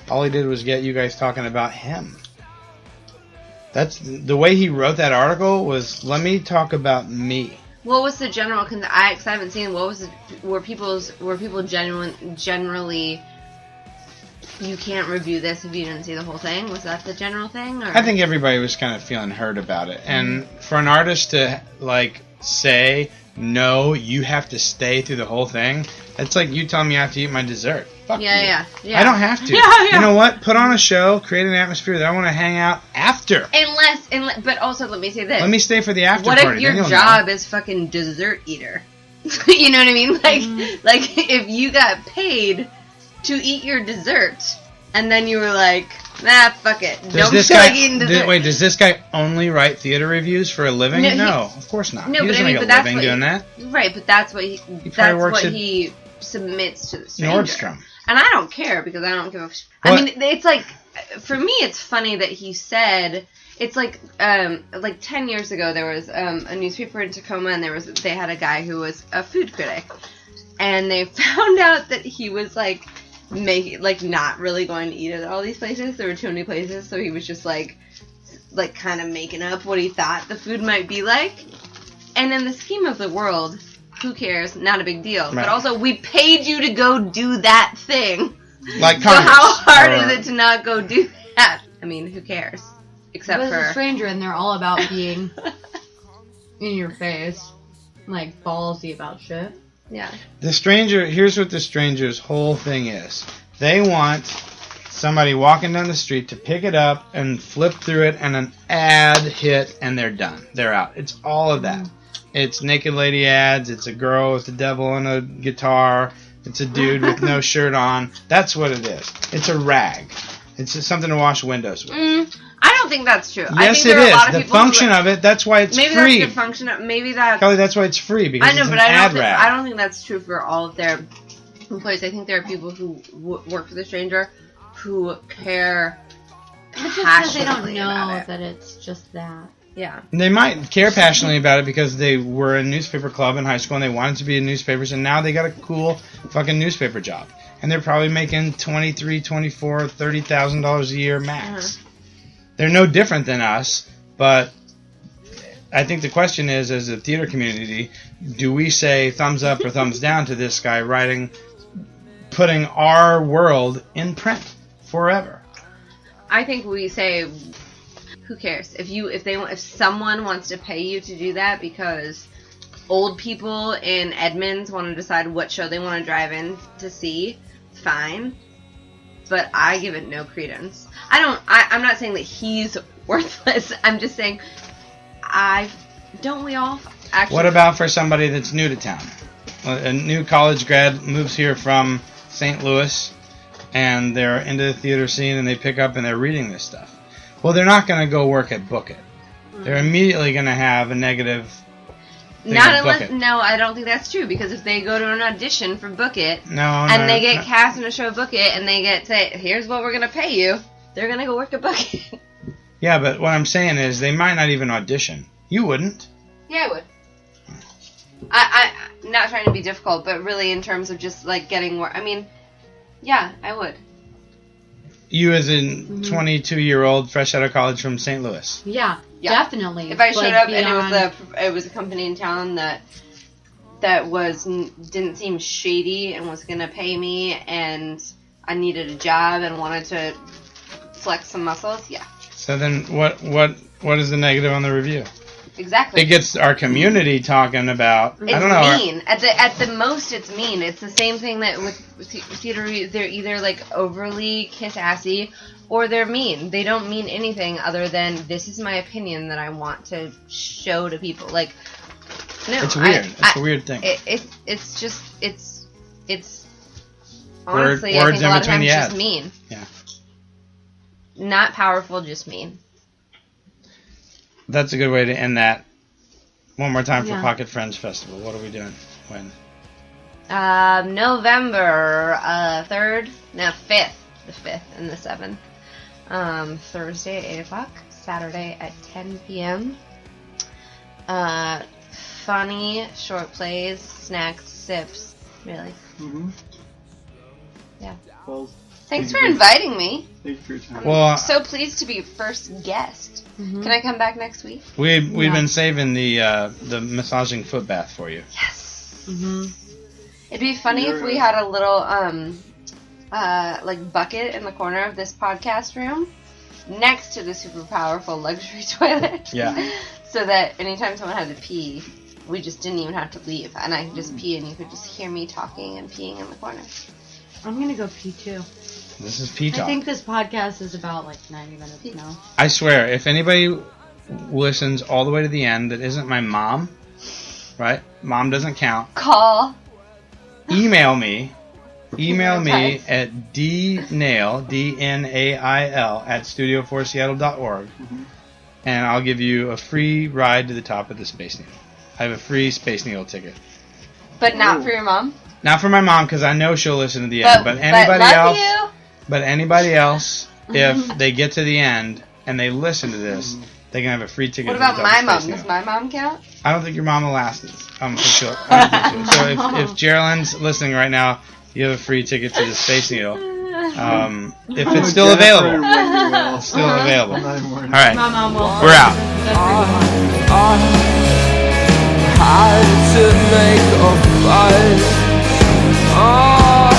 All he did was get you guys talking about him. That's the way he wrote that article was, let me talk about me. What was the general? Cause I haven't seen. What was were people generally? You can't review this if you didn't see the whole thing. Was that the general thing? Or? I think everybody was kind of feeling hurt about it, and for an artist to like say no, you have to stay through the whole thing. It's like you telling me I have to eat my dessert. Fuck you. Yeah. I don't have to. Yeah. You know what? Put on a show, create an atmosphere that I want to hang out after. Unless, but also let me say this. Let me stay for the after party. What if your job is fucking dessert eater? You know what I mean? Like, like if you got paid to eat your dessert and then you were like, nah, fuck it. Does this guy only write theater reviews for a living? No, of course not. No, he doesn't make a living doing that. Right, but that's what he submits to the stranger. Nordstrom. And I don't care because I don't give a... I mean, it's like, for me, it's funny that he said... It's like 10 years ago, there was a newspaper in Tacoma, and they had a guy who was a food critic. And they found out that he was, not really going to eat at all these places. There were too many places, so he was just, kind of making up what he thought the food might be like. And in the scheme of the world, who cares? Not a big deal. Right. But also, we paid you to go do that thing. Like so how hard is it to not go do that? I mean, who cares? Except for a stranger, and they're all about being in your face, ballsy about shit. Yeah. Here's what the stranger's whole thing is. They want somebody walking down the street to pick it up and flip through it, and an ad hit, and they're done. They're out. It's all of that. It's naked lady ads. It's a girl with the devil on a guitar. It's a dude with no shirt on. That's what it is. It's a rag. It's just something to wash windows with. I don't think that's true. Yes, I think there it are is. A lot of the people function of it, that's why it's maybe free. Maybe that's the function of... Maybe that's... Kelly, that's why it's free, because it's an ad rag. I don't think that's true for all of their employees. I think there are people who work for the stranger who care passionately they don't know about it. that it's just that. Yeah. They might care passionately about it because they were in a newspaper club in high school and they wanted to be in newspapers, and now they got a cool fucking newspaper job. And they're probably making $23,000, $24,000, $30,000 a year max. They're no different than us, but I think the question is, as a theater community, do we say thumbs up or thumbs down to this guy putting our world in print forever? I think we say, who cares? If someone wants to pay you to do that because old people in Edmonds want to decide what show they want to drive in to see, fine. But I give it no credence. I'm not saying that he's worthless. I'm just saying, don't we all actually... What about for somebody that's new to town? A new college grad moves here from St. Louis, and they're into the theater scene, and they pick up and they're reading this stuff. Well, they're not going to go work at Book It. They're immediately going to have a negative... No, I don't think that's true, because if they go to an audition for Book It, they get cast in a show Book It, and they get say, here's what we're going to pay you, they're going to go work at Book It. Yeah, but what I'm saying is they might not even audition. You wouldn't. Yeah, I would. I'm not trying to be difficult, but really in terms of just, getting work, I mean, yeah, I would. You as a 22-year-old fresh out of college from St. Louis. Yeah. Definitely. If I showed up and it was a company in town that didn't seem shady and was going to pay me, and I needed a job and wanted to flex some muscles, yeah. So then what is the negative on the review? Exactly. It gets our community talking about... It's I don't know. Mean. At the most, it's mean. It's the same thing that with theater, they're either overly kiss-assy or they're mean. They don't mean anything other than, this is my opinion that I want to show to people. No. It's weird. It's a weird thing. It's just, it's honestly, I think a lot of times just mean. Yeah. Not powerful, just mean. That's a good way to end that. One more time for Pocket Friends Festival. What are we doing? When? November 3rd. No, 5th. The 5th and the 7th. Thursday at 8 o'clock. Saturday at 10 p.m. Funny, short plays, snacks, sips. Really. Mm-hmm. Yeah. Well, thanks for inviting me. Thank you for your time. I'm so pleased to be first guest. Mm-hmm. Can I come back next week? We've been saving the massaging foot bath for you. Yes. Mm-hmm. It'd be funny if we had a little bucket in the corner of this podcast room next to the super powerful luxury toilet. Yeah. So that anytime someone had to pee, we just didn't even have to leave, and I could just pee, and you could just hear me talking and peeing in the corner. I'm gonna go pee too. This is pee talk. I think this podcast is about 90 minutes now. I swear, if anybody listens all the way to the end that isn't my mom, right? Mom doesn't count. Call. Email me email me at dnail, D-N-A-I-L, at studio4seattle.org, and I'll give you a free ride to the top of the Space Needle. I have a free Space Needle ticket. But not for your mom? Not for my mom, because I know she'll listen to the end. But anybody else, if they get to the end and they listen to this, they can have a free ticket. What about my mom? Does my mom count? I don't think your mom will last this. I don't think so. So if Geraldine's listening right now, you have a free ticket to the Space Needle. If it's still available. It's still available. All right. My mom will. We're out. Had to make a fight. All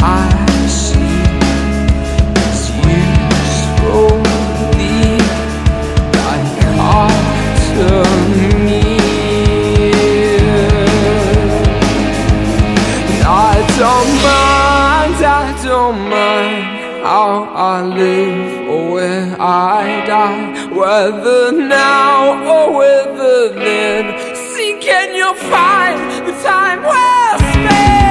I see is useful I don't mind how I live or where I die, whether now or whether then. See, can you find the time well spent?